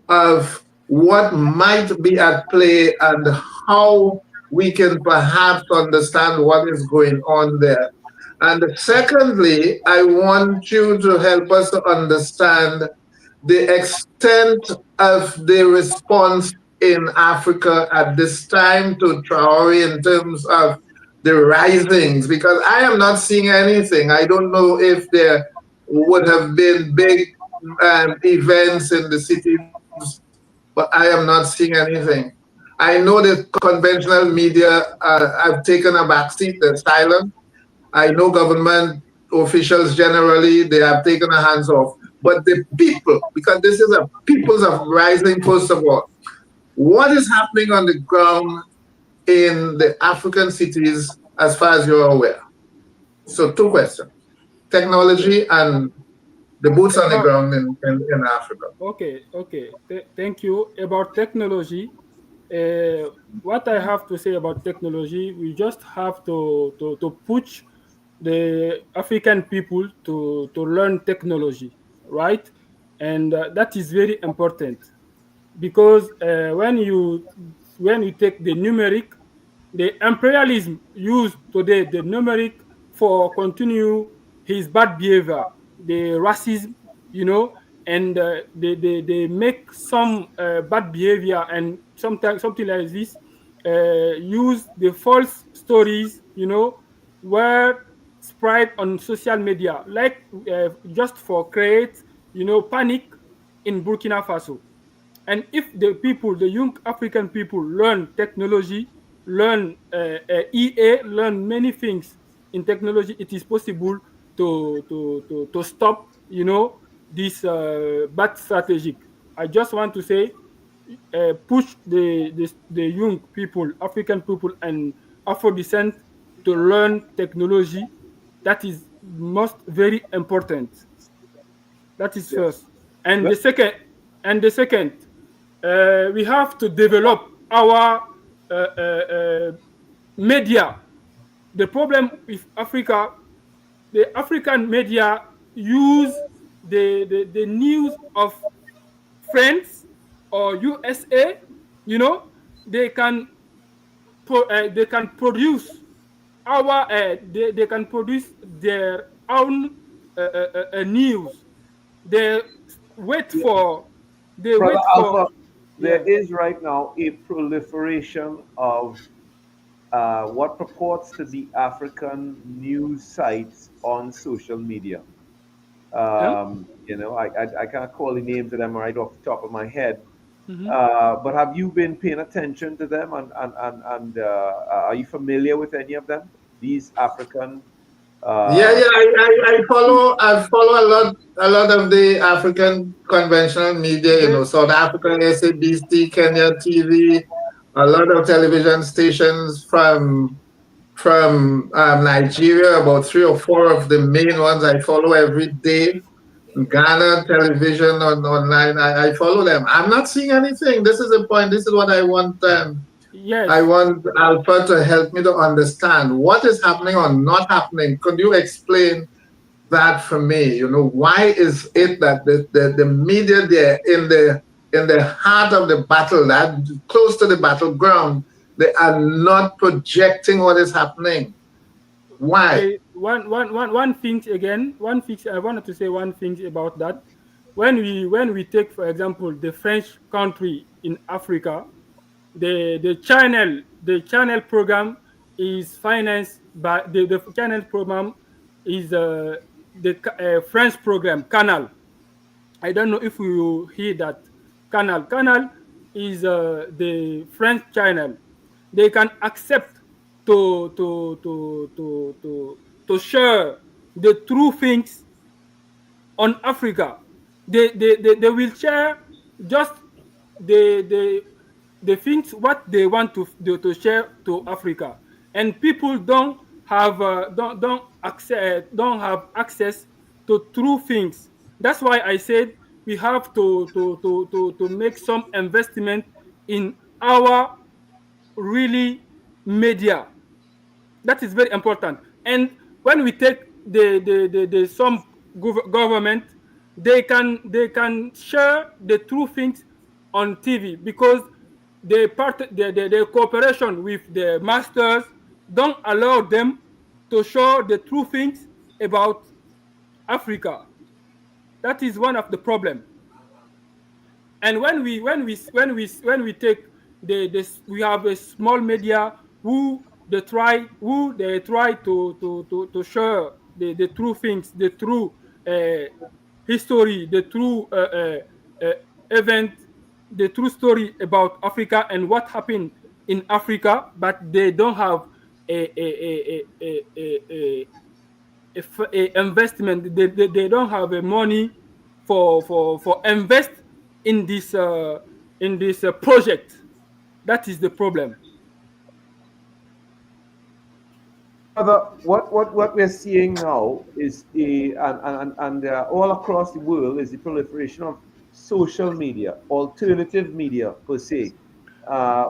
of what might be at play and how we can perhaps understand what is going on there? And secondly, I want you to help us to understand the extent of the response in Africa at this time to Traore in terms of the risings, because I am not seeing anything. I don't know if there would have been big events in the cities, but I am not seeing anything. I know the conventional media have taken a backseat, they're silent. I know government officials generally, they have taken their hands off. But the people, because this is a people's uprising, first of all, what is happening on the ground in the African cities as far as you're aware? So two questions, technology and the boots on the ground in Africa. Okay, okay. Thank you. About technology, what I have to say about technology, we just have to push the African people to learn technology, right? And that is very important because when you take the numeric, the imperialism used today the numeric for continue his bad behavior, the racism, you know, and they make some bad behavior and sometimes something like this, use the false stories, you know, were spread on social media, like just for create, you know, panic in Burkina Faso. And if the people, the young African people, learn technology, learn EA, learn many things in technology, it is possible to stop, you know, this bad strategic. I just want to say, push the young people, African people, and Afro descent to learn technology. That is most very important. That is first. And the second, we have to develop our media. The problem with Africa, the African media use the news of France or USA. You know, they can they can produce our they can produce their own news. They wait for Brother Alpha, yeah. there is right now a proliferation of what purports to be African news sites on social media. You know, I can't call the names of them right off the top of my head. But have you been paying attention to them, and are you familiar with any of them? These African. I follow. I follow a lot of the African conventional media. You know, South Africa, SABC, Kenya TV, a lot of television stations from Nigeria. About 3 or 4 of the main ones I follow every day. Ghana television online. I follow them. I'm not seeing anything. This is the point. This is what I want. Yes. I want Alpha to help me to understand what is happening or not happening. Could you explain that for me? You know, why is it that the media there in the heart of the battle, that close to the battleground, they are not projecting what is happening? Why? Okay, one thing again. One thing I wanted to say. One thing about that. When we take, for example, the French country in Africa, the channel program is financed by the channel program is the French program Canal. I don't know if you hear that Canal. is the French channel. They can accept to share the true things on Africa. They will share just the things what they want to share to Africa, and people don't have access to true things. That's why I said we have to make some investment in our really media. That is very important. And when we take the some government, they can share the true things on TV, because the cooperation with the masters don't allow them to show the true things about Africa. That is one of the problem. And when we take we have a small media who they try to share the true things, the true history, the true uh, event, the true story about Africa and what happened in Africa, but they don't have a investment. They don't have a money for invest in this project. That is the problem. What we're seeing now is all across the world is the proliferation of social media, alternative media per se,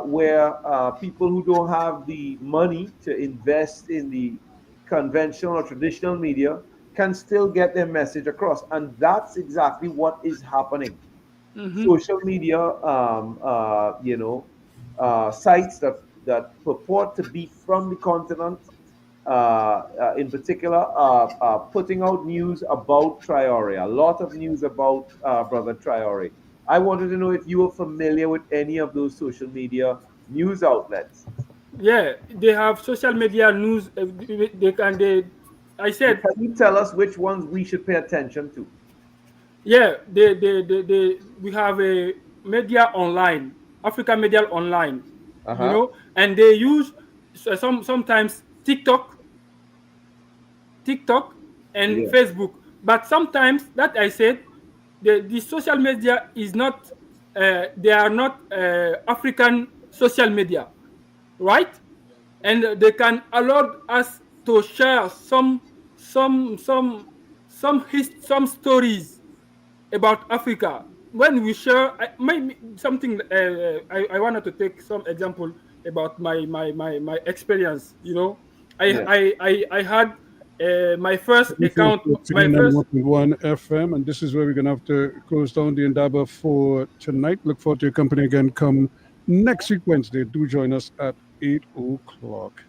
where people who don't have the money to invest in the conventional or traditional media can still get their message across, and that's exactly what is happening. Social media, sites that purport to be from the continent, in particular, putting out news about Traore, a lot of news about Brother Traore. I wanted to know if you were familiar with any of those social media news outlets. Yeah, they have social media news. I said, can you tell us which ones we should pay attention to? Yeah, we have a media online, Africa Media Online, and they use sometimes TikTok and Facebook. But sometimes, that I said, the social media is not, they are not African social media, right? And they can allow us to share some stories about Africa. When we share, maybe something, I wanted to take some example about my experience. I had my first account, my first. 1 FM, and this is where we're going to have to close down the Indaba for tonight. Look forward to your company again come next week, Wednesday. Do join us at 8 o'clock.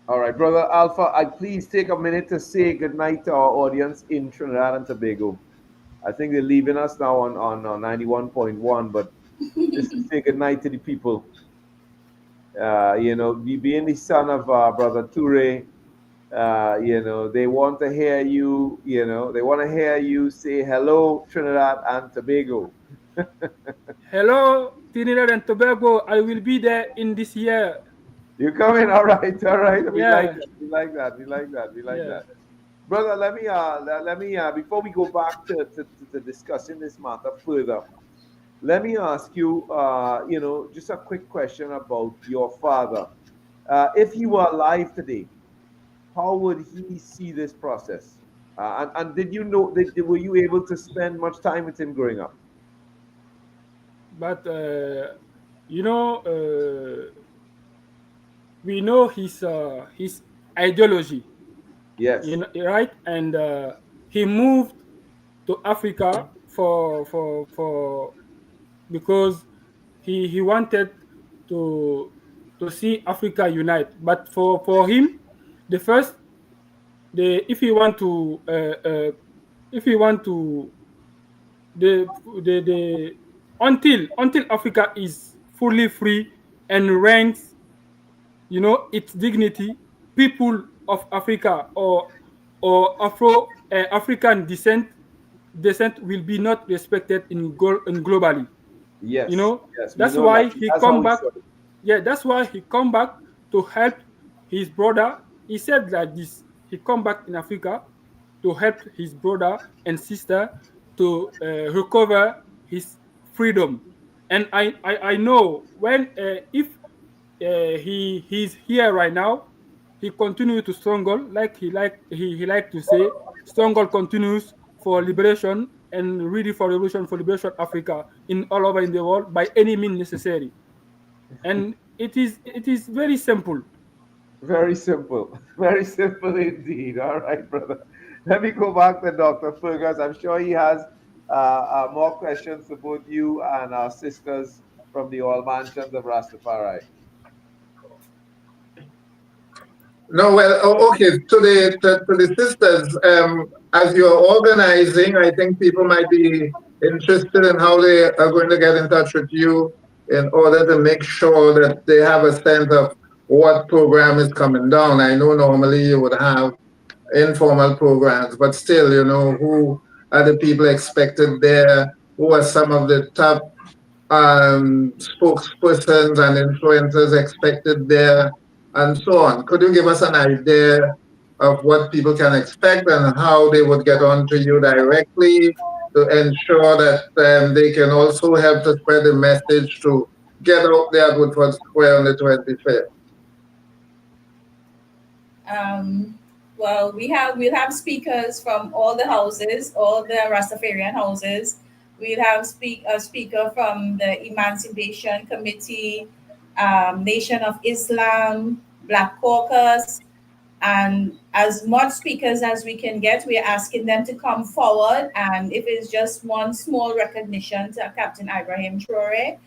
All right, Brother Alpha, please take a minute to say goodnight to our audience in Trinidad and Tobago. I think they're leaving us now on 91.1, but just to say goodnight to the people. Being the son of Brother Ture, they want to hear you, they want to hear you say hello, Trinidad and Tobago. Hello, Trinidad and Tobago. I will be there in this year. You coming? All right. We like that. Brother, let me before we go back to discussing this matter further, let me ask you, just a quick question about your father. If he were alive today, how would he see this process? And did you know? Were you able to spend much time with him growing up? But we know his ideology. Yes. Right, and he moved to Africa because he wanted to see Africa unite. But for him, if he want to until Africa is fully free and ranks, its dignity, people of Africa or African descent will be not respected in globally. Yes. You know, Yes. that's why he That's come how he back. saw it. Yeah, that's why he come back to help his brother. He said like this: he come back in Africa to help his brother and sister to recover his freedom. And I know when if he's here right now, he continue to struggle like he like to say, struggle continues for liberation and ready for revolution for liberation Africa in all over in the world by any means necessary. And it is very simple. Very simple. Very simple indeed. All right, brother. Let me go back to Dr. Fergus. I'm sure he has more questions to both you and our sisters from the All Mansions of Rastafari. No, well, okay. To the sisters, as you're organizing, I think people might be interested in how they are going to get in touch with you in order to make sure that they have a sense of what program is coming down. I know normally you would have informal programs, but still, who are the people expected there? Who are some of the top spokespersons and influencers expected there, and so on? Could you give us an idea of what people can expect and how they would get on to you directly to ensure that they can also help to spread the message to get out there at Woodford Square on the 25th? Well, we'll have speakers from all the houses, all the Rastafarian houses. We'll have a speaker from the Emancipation Committee, Nation of Islam, Black Caucus, and as much speakers as we can get, we're asking them to come forward. And if it's just one small recognition to Captain Ibrahim Ture,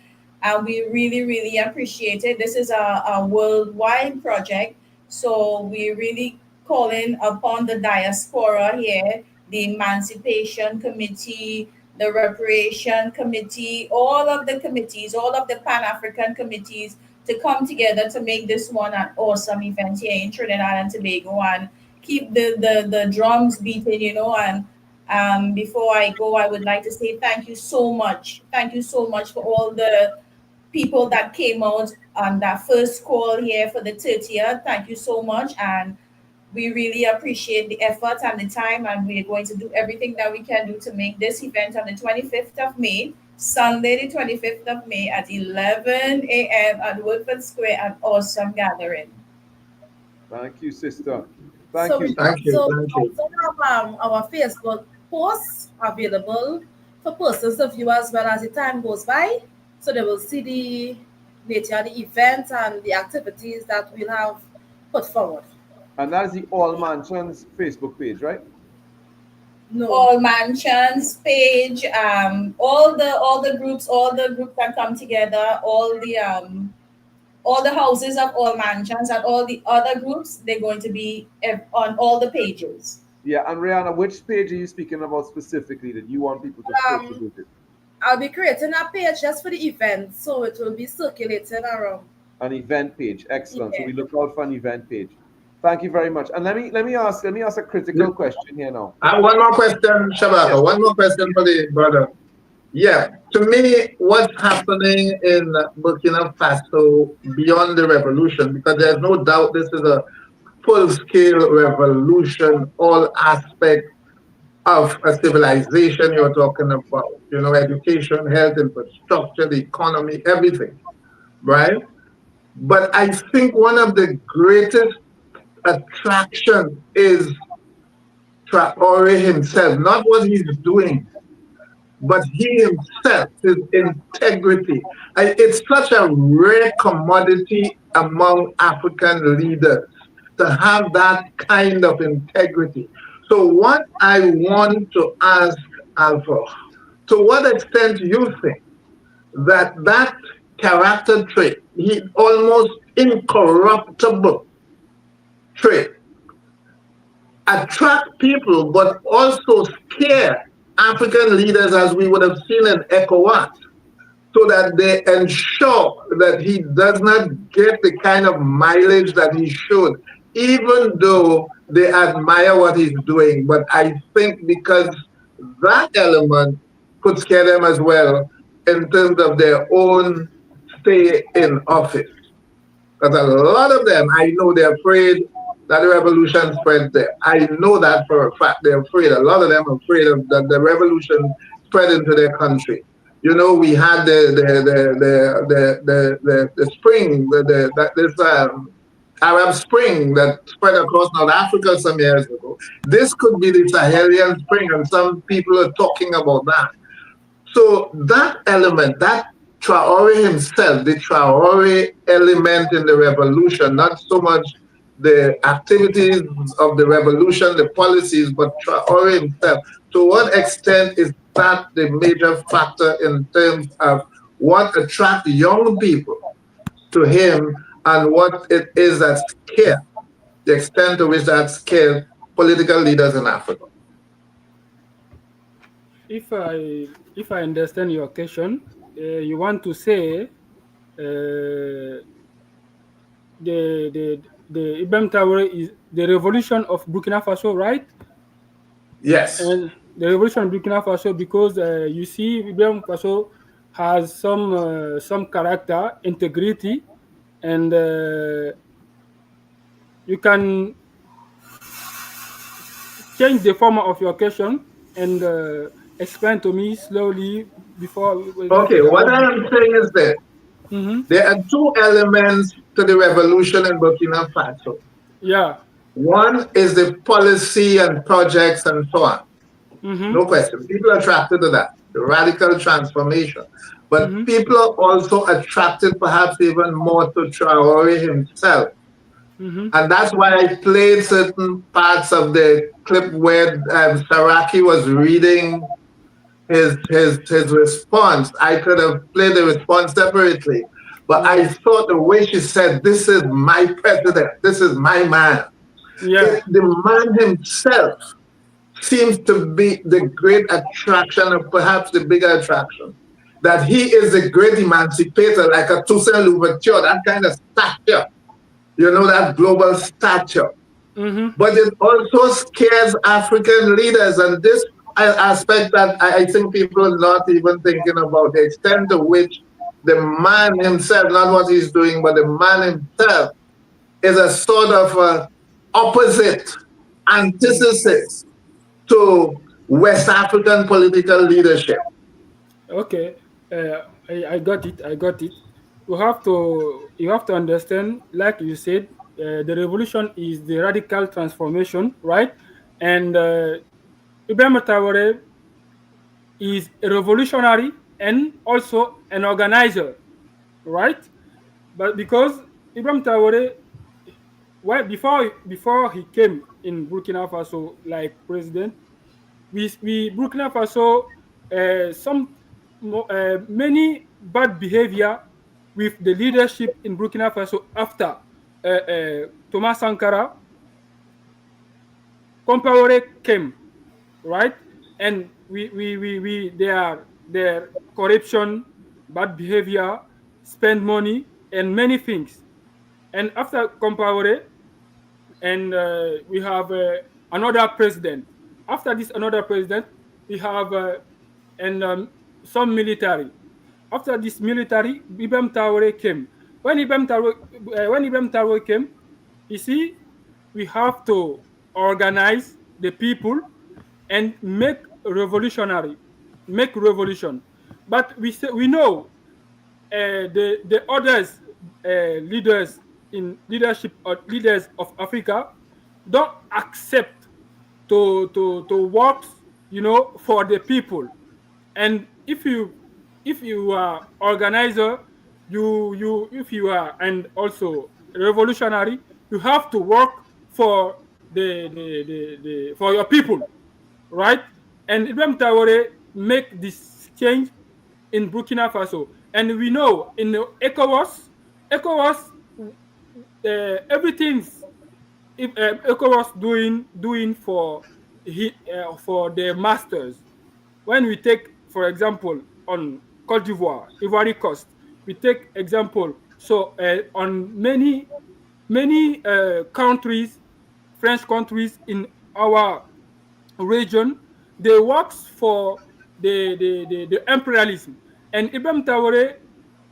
we really, really appreciate it. This is a worldwide project, so we're really calling upon the diaspora here, the Emancipation Committee, the Reparation Committee, all of the committees, all of the Pan-African committees to come together to make this one an awesome event here in Trinidad and Tobago and keep the drums beating, and before I go, I would like to say thank you so much. Thank you so much for all the people that came out on that first call here for the 30th. Thank you so much. And we really appreciate the effort and the time. And we're going to do everything that we can do to make this event on the 25th of May, Sunday, the 25th of May at 11 a.m. at Woodford Square, an awesome gathering. Thank you, sister. So Thank you. we also have our Facebook posts available for persons to view as well as the time goes by. So they will see the nature of the event and the activities that we'll have put forward. And that is the All Mansions Facebook page, right? No. All Mansions page, all the groups that come together, all the houses of All Mansions and all the other groups, they're going to be on all the pages. Yeah, and Reanna, which page are you speaking about specifically that you want people to visit? I'll be creating a page just for the event, so it will be circulating around. An event page, excellent. Yeah. So we look out for an event page. Thank you very much. And let me ask a critical question here now. One more question, Shabaka. Yes. One more question for the brother. Yeah, to me, what's happening in Burkina Faso beyond the revolution, because there's no doubt this is a full-scale revolution, all aspects of a civilization you're talking about, education, health, infrastructure, the economy, everything, right? But I think one of the greatest attraction is Traore himself, not what he's doing, but he himself, his integrity. It's such a rare commodity among African leaders to have that kind of integrity. So what I want to ask Alpha, to what extent do you think that character trait, he almost incorruptible trait, attract people but also scare African leaders, as we would have seen in ECOWAS, so that they ensure that he does not get the kind of mileage that he should, even though they admire what he's doing. But I think because that element could scare them as well, in terms of their own stay in office. Because a lot of them, I know they're afraid that the revolution spreads there. I know that for a fact. They're afraid. A lot of them are afraid of the revolution spread into their country. You know, we had the spring, this Arab Spring that spread across North Africa some years ago. This could be the Sahelian Spring, and some people are talking about that. So that element, that Traore himself, the Traore element in the revolution, not so much the activities of the revolution, the policies, but Traore himself. To what extent is that the major factor in terms of what attracts young people to him and what it is that scares, the extent to which that scares political leaders in Africa? If I understand your question, you want to say the Ibrahim Traore is the revolution of Burkina Faso, right? Yes. And the revolution of Burkina Faso, because you see, Ibrahim Faso has some character, integrity, and you can change the form of your question and explain to me slowly before. Okay, what I am saying is that there are two elements to the revolution in Burkina Faso. Yeah. One is the policy and projects and so on. No question. People are attracted to that, the radical transformation. But people are also attracted perhaps even more to Traore himself. And that's why I played certain parts of the clip where Saraki was reading his response. I could have played the response separately, but I thought the way she said, "This is my president, this is my man." Yeah. The man himself seems to be the great attraction, or perhaps the bigger attraction. That he is a great emancipator, like a Toussaint Louverture, that kind of stature. You know, that global stature. But it also scares African leaders, and this aspect that I think people are not even thinking about, the extent to which the man himself, not what he's doing, but the man himself is a sort of opposite, antithesis to West African political leadership. Okay, I got it. I got it. You have to understand, like you said, the revolution is the radical transformation, right? And Ibrahim Traore is a revolutionary and also an organizer, right? But because Ibrahim Traore, before he came in Burkina Faso like president, we Burkina Faso many bad behavior with the leadership in Burkina Faso after Thomas Sankara. Compaore came, right? And their corruption, bad behavior, spend money, and many things. And after Compaore, and we have another president. After this, another president, we have some military. After this military, Ibrahim Traore came. When Ibrahim Traore came, you see, we have to organize the people and make revolution. But we know the others leaders in leadership or leaders of Africa don't accept to work, for the people. And if you are organizer, if you are and also revolutionary, you have to work for for your people, right? And Ibrahim Traore make this change in Burkina Faso, and we know in the ECOWAS, everything's ECOWAS doing for their masters. When we take, for example, on Cote d'Ivoire, Ivory Coast, we take example. So on many countries, French countries in our region, they work for the imperialism, And Ibrahim Traore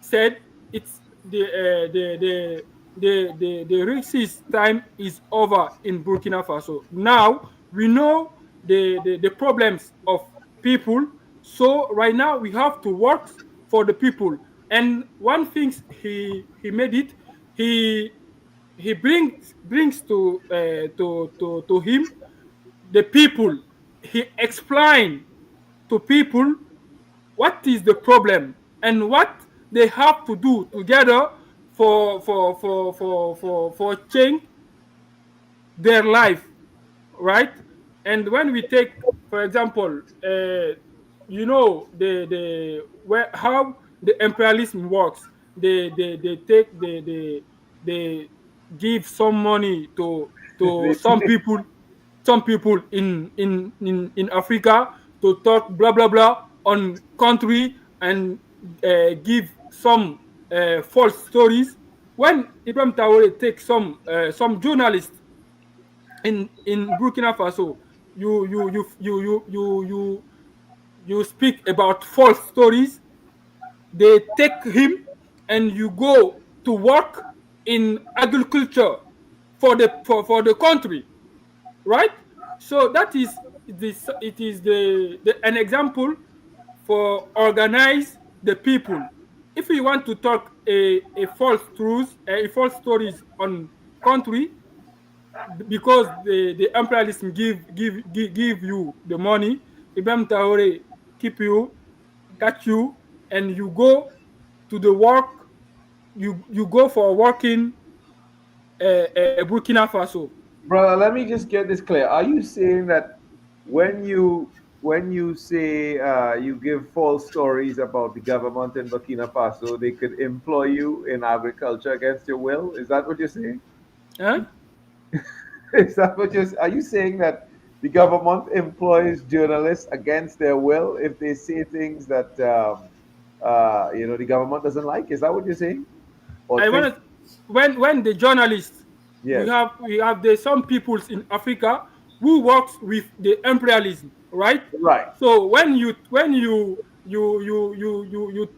said it's the racist time is over in Burkina Faso. Now we know the problems of people. So right now we have to work for the people. And one thing he made it, he brings to him the people. He explained to people what is the problem and what they have to do together for change their life, right? And when we take, for example, you know how the imperialism works. They take they give some money to some people in Africa to talk blah blah blah on country and give some false stories. When Ibrahim Traore takes some journalists in Burkina Faso, you speak about false stories. They take him and you go to work in agriculture for the country, right? So that is this. It is an example for organize the people. If we want to talk a false truth, a false stories on country, because the imperialism give you the money, Ibrahim Traore keep you, catch you, and you go to the work. You go for working Burkina Faso. Brother, let me just get this clear. Are you saying that when you say you give false stories about the government in Burkina Faso, they could employ you in agriculture against your will? Is that what you're saying? Huh? Is that what are you saying that the government employs journalists against their will if they say things that the government doesn't like? Is that what you're saying? I want to when the journalists, yes. we have some peoples in Africa who works with the imperialism, right? Right. So when you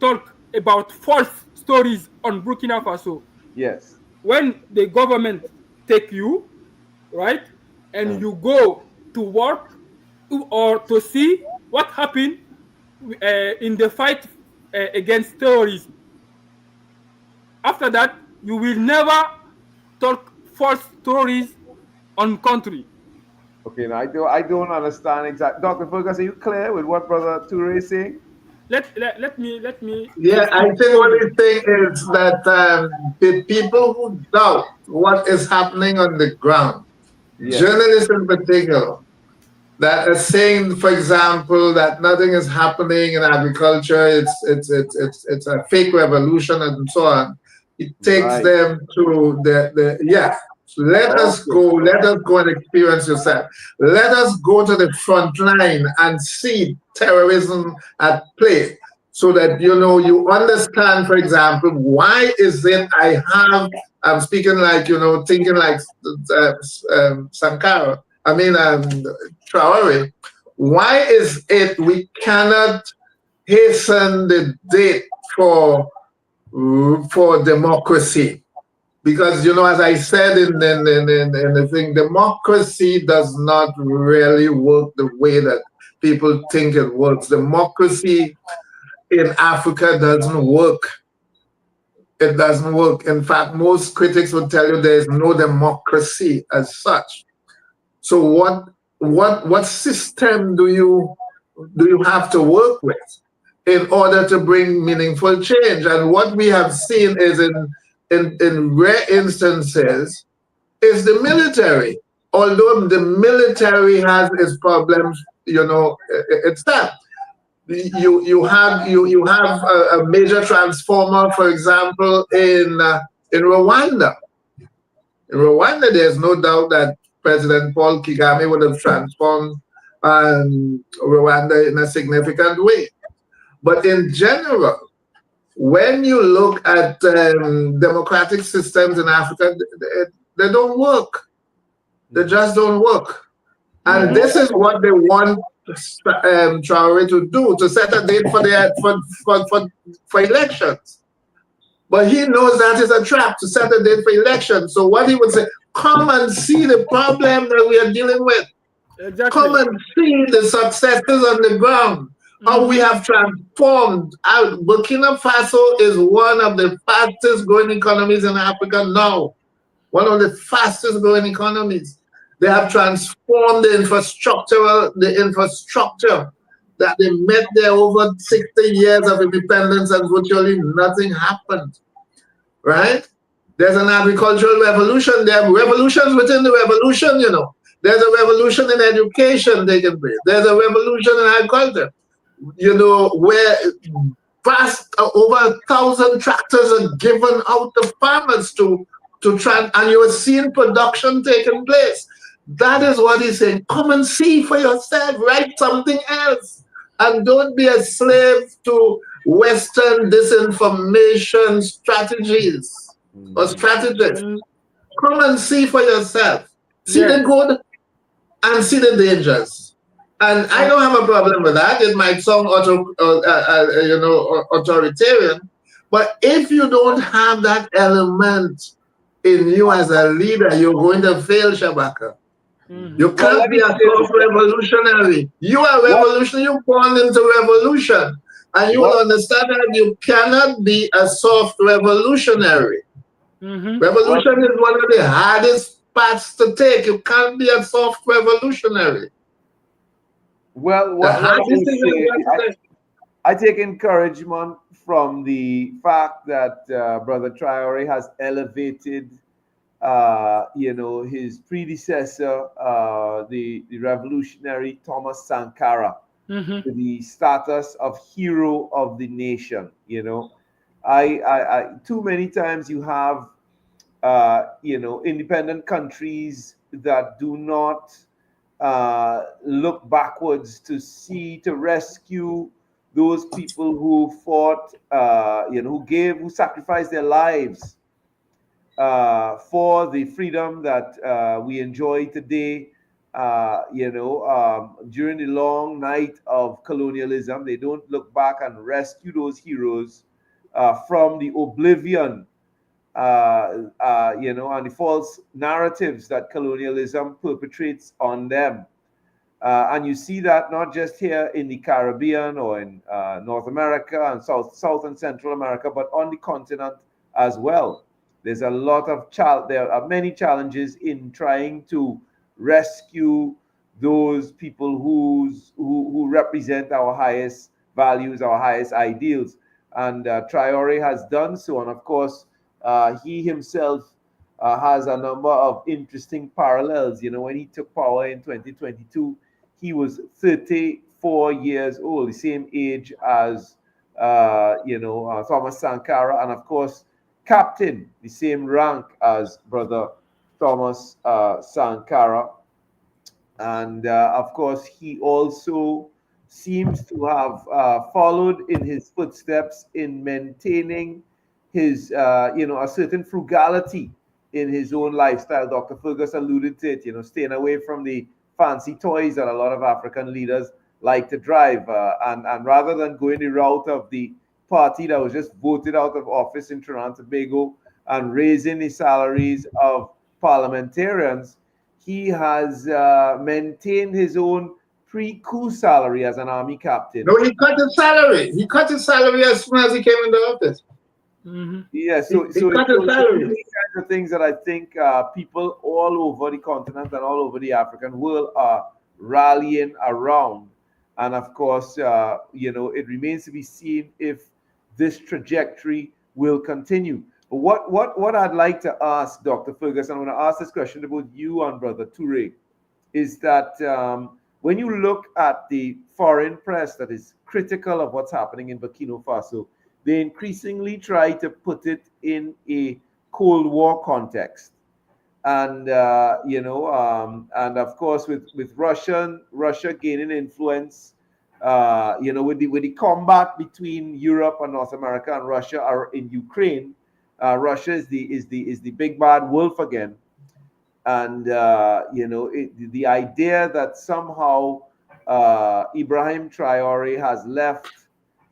talk about false stories on Burkina Faso, yes, when the government take you, right, and you go to work or to see what happened in the fight against terrorism. After that, you will never talk false stories on country. Okay, now I don't understand exactly. Dr. Fergus, are you clear with what Brother Ture is saying? Let me. Yeah, I think what he's saying is that the people who doubt what is happening on the ground, yes, journalists in particular, that are saying, for example, that nothing is happening in agriculture, it's a fake revolution and so on. It takes them to let us go and experience yourself. Let us go to the front line and see terrorism at play, so that you understand, for example, why is it I'm speaking like, thinking like Sankara, Traore, why is it we cannot hasten the date for democracy? Because, as I said in the thing, democracy does not really work the way that people think it works. Democracy in Africa doesn't work. It doesn't work. In fact, most critics would tell you there is no democracy as such. So what system do you have to work with in order to bring meaningful change? And what we have seen is in rare instances is the military. Although the military has its problems, itself. You have a major transformer, for example, in Rwanda. In Rwanda, there's no doubt that President Paul Kagame would have transformed Rwanda in a significant way. But in general, when you look at democratic systems in Africa, they don't work. They just don't work. And this is what they want Traore to do, to set a date for elections. But he knows that is a trap, to set a date for elections. So what he would say, come and see the problem that we are dealing with. Exactly. Come and see the successes on the ground, how we have transformed. Burkina Faso is one of the fastest growing economies in Africa now. One of the fastest growing economies. They have transformed the infrastructure that they met there over 60 years of independence, and virtually nothing happened, right? There's an agricultural revolution. There are revolutions within the revolution, you know. There's a revolution in education taking place. There's a revolution in agriculture, you know, where over 1,000 tractors are given out to farmers to try, and you're seeing production taking place. That is what he's saying. Come and see for yourself. Write something else. And don't be a slave to Western disinformation strategies or strategies. Come and see for yourself. See the good and see the dangers. And I don't have a problem with that. It might sound authoritarian, but if you don't have that element in you as a leader, you're going to fail, Shabaka. You can't be a soft revolutionary. You are revolutionary. You're born into revolution. And you will understand that you cannot be a soft revolutionary. Revolution is one of the hardest paths to take. You can't be a soft revolutionary. Well, I take encouragement from the fact that Brother Traore has elevated his predecessor, the revolutionary Thomas Sankara, to the status of hero of the nation. You know, I too many times you have, independent countries that do not look backwards to rescue those people who fought, who sacrificed their lives for the freedom that we enjoy today. During the long night of colonialism, they don't look back and rescue those heroes from the oblivion, and the false narratives that colonialism perpetrates on them. And you see that not just here in the Caribbean or in North America and South and Central America, but on the continent as well. There's a lot of there are many challenges in trying to rescue those people who represent our highest values, our highest ideals. And Traore has done so. And of course, he himself has a number of interesting parallels. You know, when he took power in 2022, he was 34 years old, the same age as, Thomas Sankara, and of course, captain, the same rank as Brother Thomas Sankara. And of course, he also seems to have followed in his footsteps in maintaining his, a certain frugality in his own lifestyle. Dr. Fergus alluded to it, staying away from the fancy toys that a lot of African leaders like to drive. And rather than going the route of the party that was just voted out of office in Trinidad and Tobago and raising the salaries of parliamentarians, he has maintained his own pre-coup salary as an army captain. No, he cut his salary. He cut his salary as soon as he came into office. Yeah, so these kinds of things that I think people all over the continent and all over the African world are rallying around. And of course, it remains to be seen if this trajectory will continue. But what I'd like to ask Dr. Fergus, and I'm going to ask this question about you and Brother Ture, is that when you look at the foreign press that is critical of what's happening in Burkina Faso, they increasingly try to put it in a Cold War context. And, and of course, with Russia gaining influence, with the combat between Europe and North America and Russia are in Ukraine, Russia is the big bad wolf again. And the idea that somehow Ibrahim Traore has left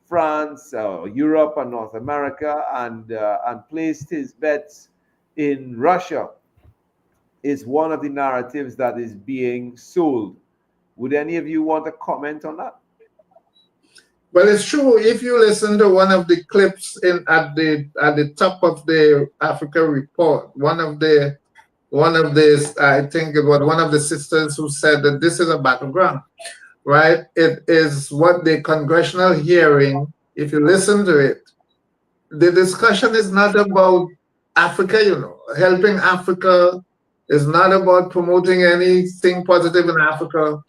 France, Europe, and North America, and placed his bets in Russia is one of the narratives that is being sold. Would any of you want to comment on that? Well, it's true. If you listen to one of the clips at the top of the Africa report, one of the I think it was one of the sisters who said that this is a battleground, right? It is what the congressional hearing, if you listen to it, the discussion is not about Africa, helping Africa is not about promoting anything positive in Africa,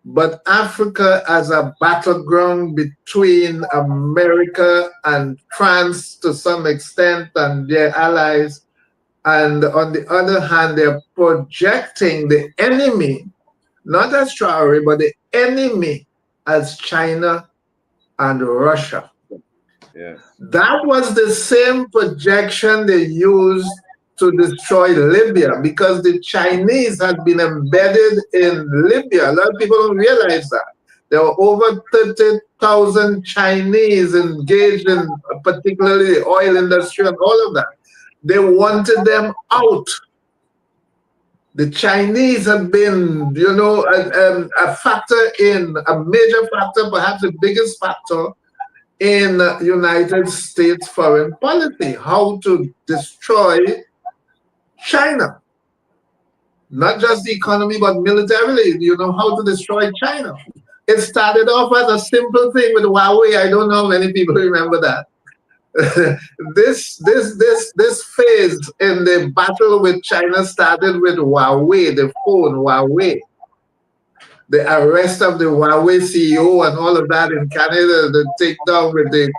but Africa as a battleground between America and France to some extent and their allies. And on the other hand, they're projecting the enemy, not as Traore, but the enemy as China and Russia. Yes. That was the same projection they used to destroy Libya, because the Chinese had been embedded in Libya. A lot of people don't realize that. There were over 30,000 Chinese engaged in particularly the oil industry and all of that. They wanted them out. The Chinese have been, a factor a major factor, perhaps the biggest factor in United States foreign policy, how to destroy China. Not just the economy, but militarily, how to destroy China. It started off as a simple thing with Huawei. I don't know many people remember that. This phase in the battle with China started with Huawei, the phone Huawei. The arrest of the Huawei CEO and all of that in Canada, the takedown with the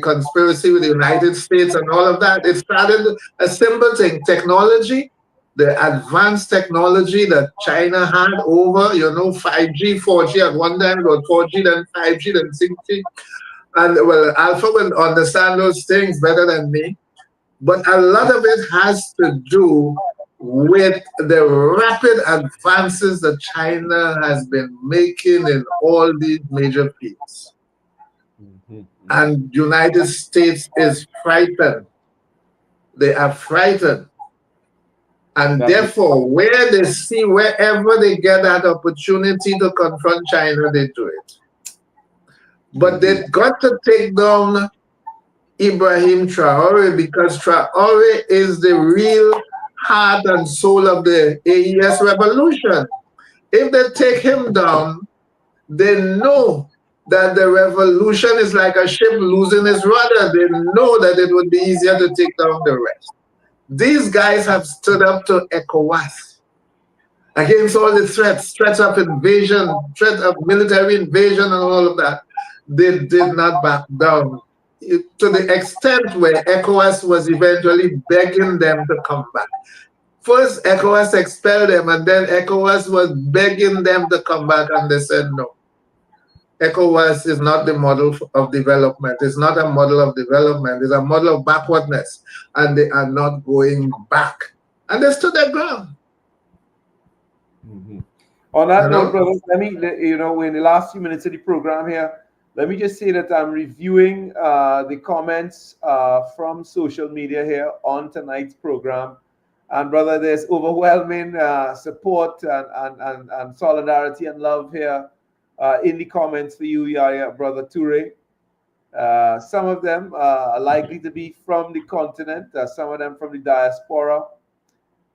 conspiracy with the United States and all of that. It started a simple thing, technology, the advanced technology that China had over, 5G, 4G at one time, it was 4G, then 5G, then 6G. And well, Alpha will understand those things better than me. But a lot of it has to do with the rapid advances that China has been making in all these major fields. And United States is frightened. They are frightened. And therefore, wherever they get that opportunity to confront China, they do it. But they've got to take down Ibrahim Traore, because Traore is the real heart and soul of the AES revolution. If they take him down, they know that the revolution is like a ship losing its rudder. They know that it would be easier to take down the rest. These guys have stood up to ECOWAS against all the threats of invasion, threat of military invasion and all of that. They did not back down, to the extent where ECOWAS was eventually begging them to come back. First, ECOWAS expelled them, and then ECOWAS was begging them to come back, and they said no. ECOWAS is not the model of development. It's not a model of development. It's a model of backwardness, and they are not going back. And they stood their ground. On that note, brothers, let me, we're in the last few minutes of the program here. Let me just say that I'm reviewing the comments from social media here on tonight's program. And brother, there's overwhelming support and solidarity and love here in the comments for you, Yaya, brother Ture. Some of them are likely to be from the continent, some of them from the diaspora.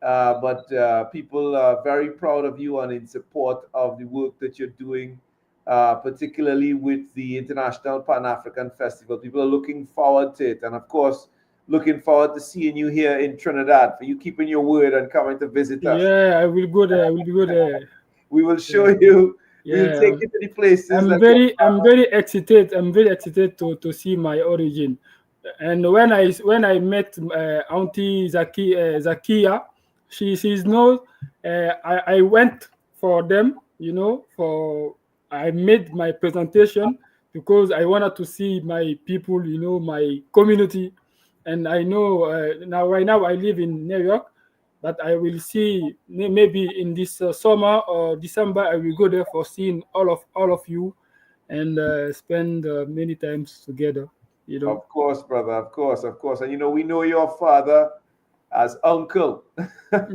But people are very proud of you and in support of the work that you're doing, particularly with the International Pan-African Festival. People are looking forward to it. And of course, looking forward to seeing you here in Trinidad, for you keeping your word and coming to visit us. Yeah, I will go there. I will go there. We will show you. We will take you to the places. I'm very excited. I'm very excited to see my origin. And when I met Auntie Zakia, she's no. I went for them. I made my presentation because I wanted to see my people. My community. And I know right now I live in New York, But I will see maybe in this summer or December. I will go there for seeing all of you, and spend many times together. You know. Of course, brother. Of course, of course. And we know your father as uncle.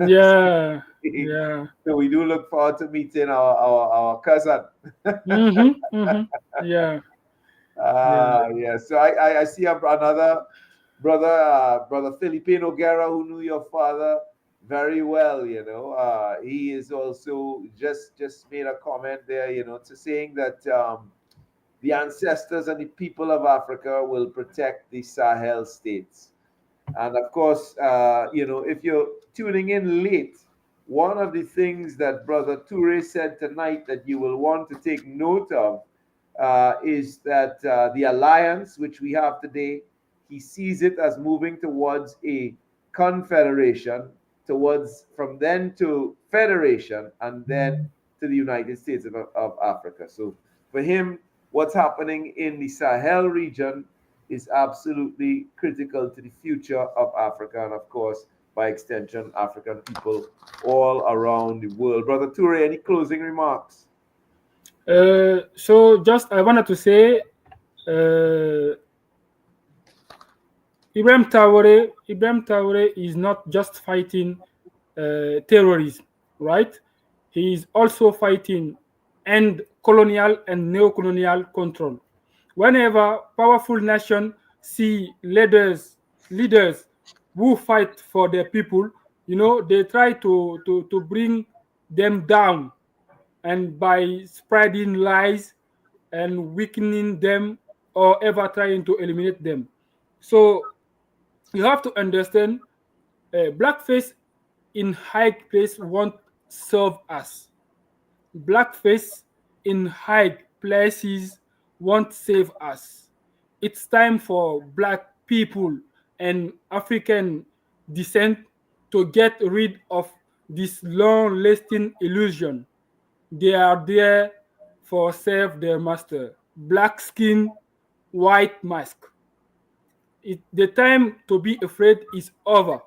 Yeah, yeah. So we do look forward to meeting our cousin. Yeah. Yeah. So I see another brother, brother Filipino Guerra, who knew your father very well. He is also just made a comment there. To saying that the ancestors and the people of Africa will protect the Sahel states. And of course, if you're tuning in late, one of the things that Brother Ture said tonight that you will want to take note of is that the alliance which we have today, he sees it as moving towards a confederation, from then to federation, and then to the United States of Africa. So for him, what's happening in the Sahel region is absolutely critical to the future of Africa, and of course, by extension, African people all around the world. Brother Ture, any closing remarks? So just I wanted to say, Ibrahim Traore is not just fighting terrorism, right? He is also fighting end colonial and neo-colonial control. Whenever powerful nations see leaders who fight for their people, they try to bring them down, and by spreading lies and weakening them, or ever trying to eliminate them. So you have to understand, blackface in high place won't serve us. Blackface in high places won't save us. It's time for black people and African descent to get rid of this long-lasting illusion. They are there for serve their master. Black skin, white mask. The time to be afraid is over.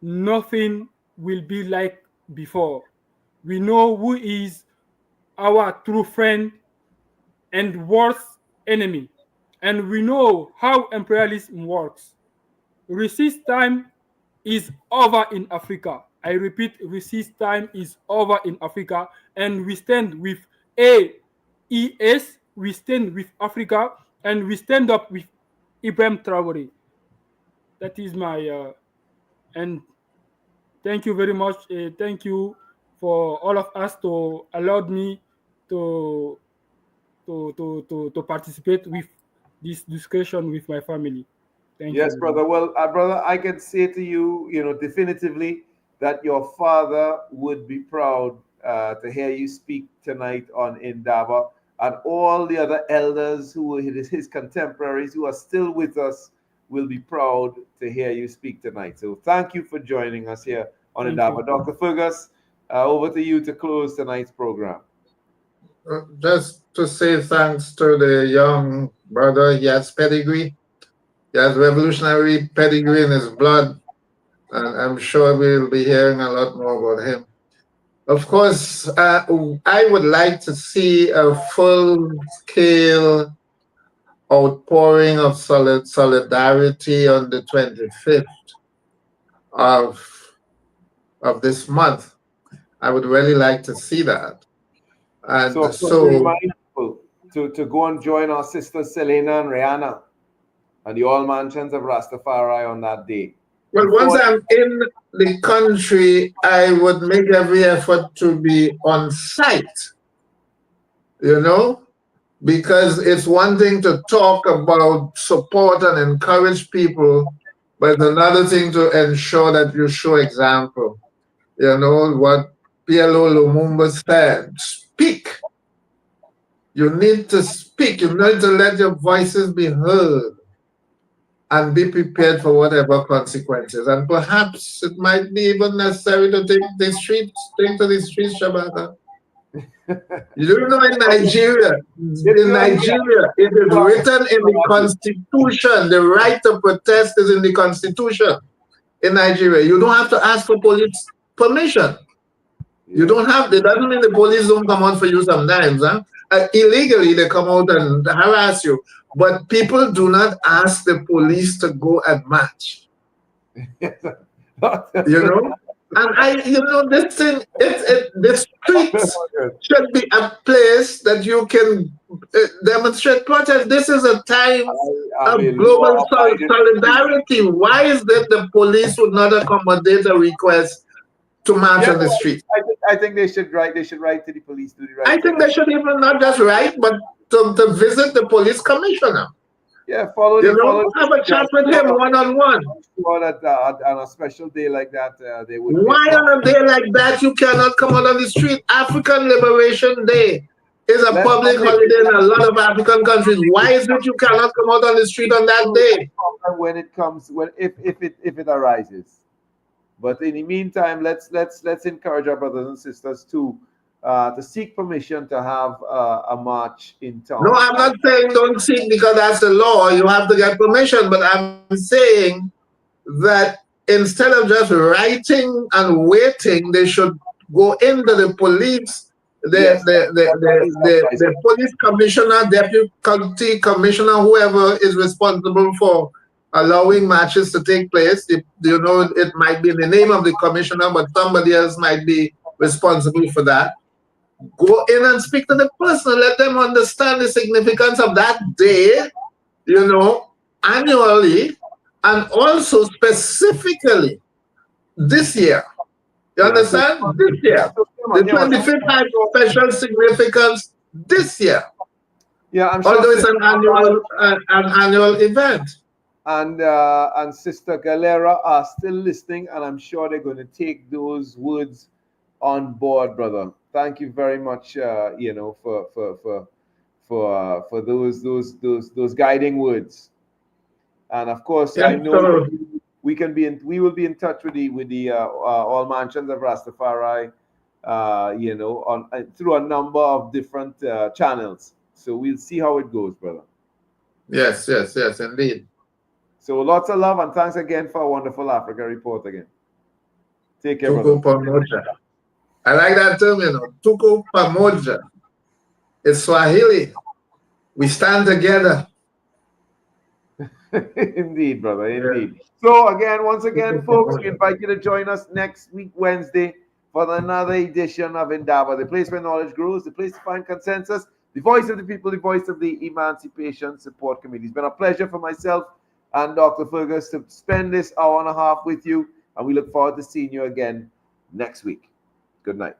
Nothing will be like before. We know who is our true friend and worst enemy, and we know how imperialism works. Resist time is over in Africa. I repeat, resist time is over in Africa, and we stand with AES, we stand with Africa, and we stand up with Ibrahim Traore. That is my and thank you very much. Thank you for all of us to allowed me to participate with this discussion with my family. Thank Yes, you. brother. Well, brother, I can say to you, definitively that your father would be proud to hear you speak tonight on Indaba, and all the other elders who are his contemporaries who are still with us will be proud to hear you speak tonight. So thank you for joining us here on Thank Indaba. you. Dr. Fergus, over to you to close tonight's program. Just to say thanks to the young brother. He has pedigree. He has revolutionary pedigree in his blood. And I'm sure we'll be hearing a lot more about him. Of course, I would like to see a full-scale outpouring of solidarity on the 25th of this month. I would really like to see that. And So, of course, we remind people to go and join our sisters Selena and Reanna and the All Mansions of Rastafari on that day. Well, once I'm in the country, I would make every effort to be on site, because it's one thing to talk about support and encourage people, but it's another thing to ensure that you show example. What PLO Lumumba said, speak. You need to speak. You need to let your voices be heard and be prepared for whatever consequences. And perhaps it might be even necessary to take to the streets, Shabaka. You know, in Nigeria, it is written in the Constitution. The right to protest is in the Constitution. in Nigeria. You don't have to ask for police permission. You don't have, that doesn't mean the police don't come out for you sometimes. Huh? Illegally, they come out and harass you. But people do not ask the police to go and march. You know? And this thing, the streets should be a place that you can demonstrate protest. This is a time of global solidarity. Why is that the police would not accommodate a request to march on the street? I think they should write. They should write to the police. I think they should even not just write, but to visit the police commissioner. Yeah, have a chat with him one-on-one. Sure that on a special day like that, they would. Why on a day like that you cannot come out on the street? African Liberation Day is a public holiday in a lot of African countries. Why is it you cannot come out on the street on that day? When it comes, if it arises. But in the meantime, let's encourage our brothers and sisters to seek permission to have a march in town. No, I'm not saying don't seek because that's the law. You have to get permission. But I'm saying that instead of just writing and waiting, they should go into the police, the police commissioner, deputy commissioner, whoever is responsible for allowing marches to take place. It might be in the name of the commissioner, but somebody else might be responsible for that. Go in and speak to the person, let them understand the significance of that day, annually, and also specifically this year. You understand? This year. The 25th has special significance this year. Yeah, I'm sure. Although it's an annual event. And Sister Galera are still listening, and I'm sure they're going to take those words on board, brother. Thank you very much, for those guiding words. And of course, I know we will be in touch with the All Mansions of Rastafari, through a number of different channels. So we'll see how it goes, brother. Yes, indeed. So lots of love and thanks again for a wonderful Africa report again. Take care, brother. I like that term, Tuko Pamoja. It's Swahili. We stand together. Indeed, brother, indeed. Yeah. So once again, folks, we invite you to join us next week, Wednesday, for another edition of Indaba, the place where knowledge grows, the place to find consensus, the voice of the people, the voice of the Emancipation Support Committee. It's been a pleasure for myself and Dr. Fergus to spend this hour and a half with you, and we look forward to seeing you again next week. Good night.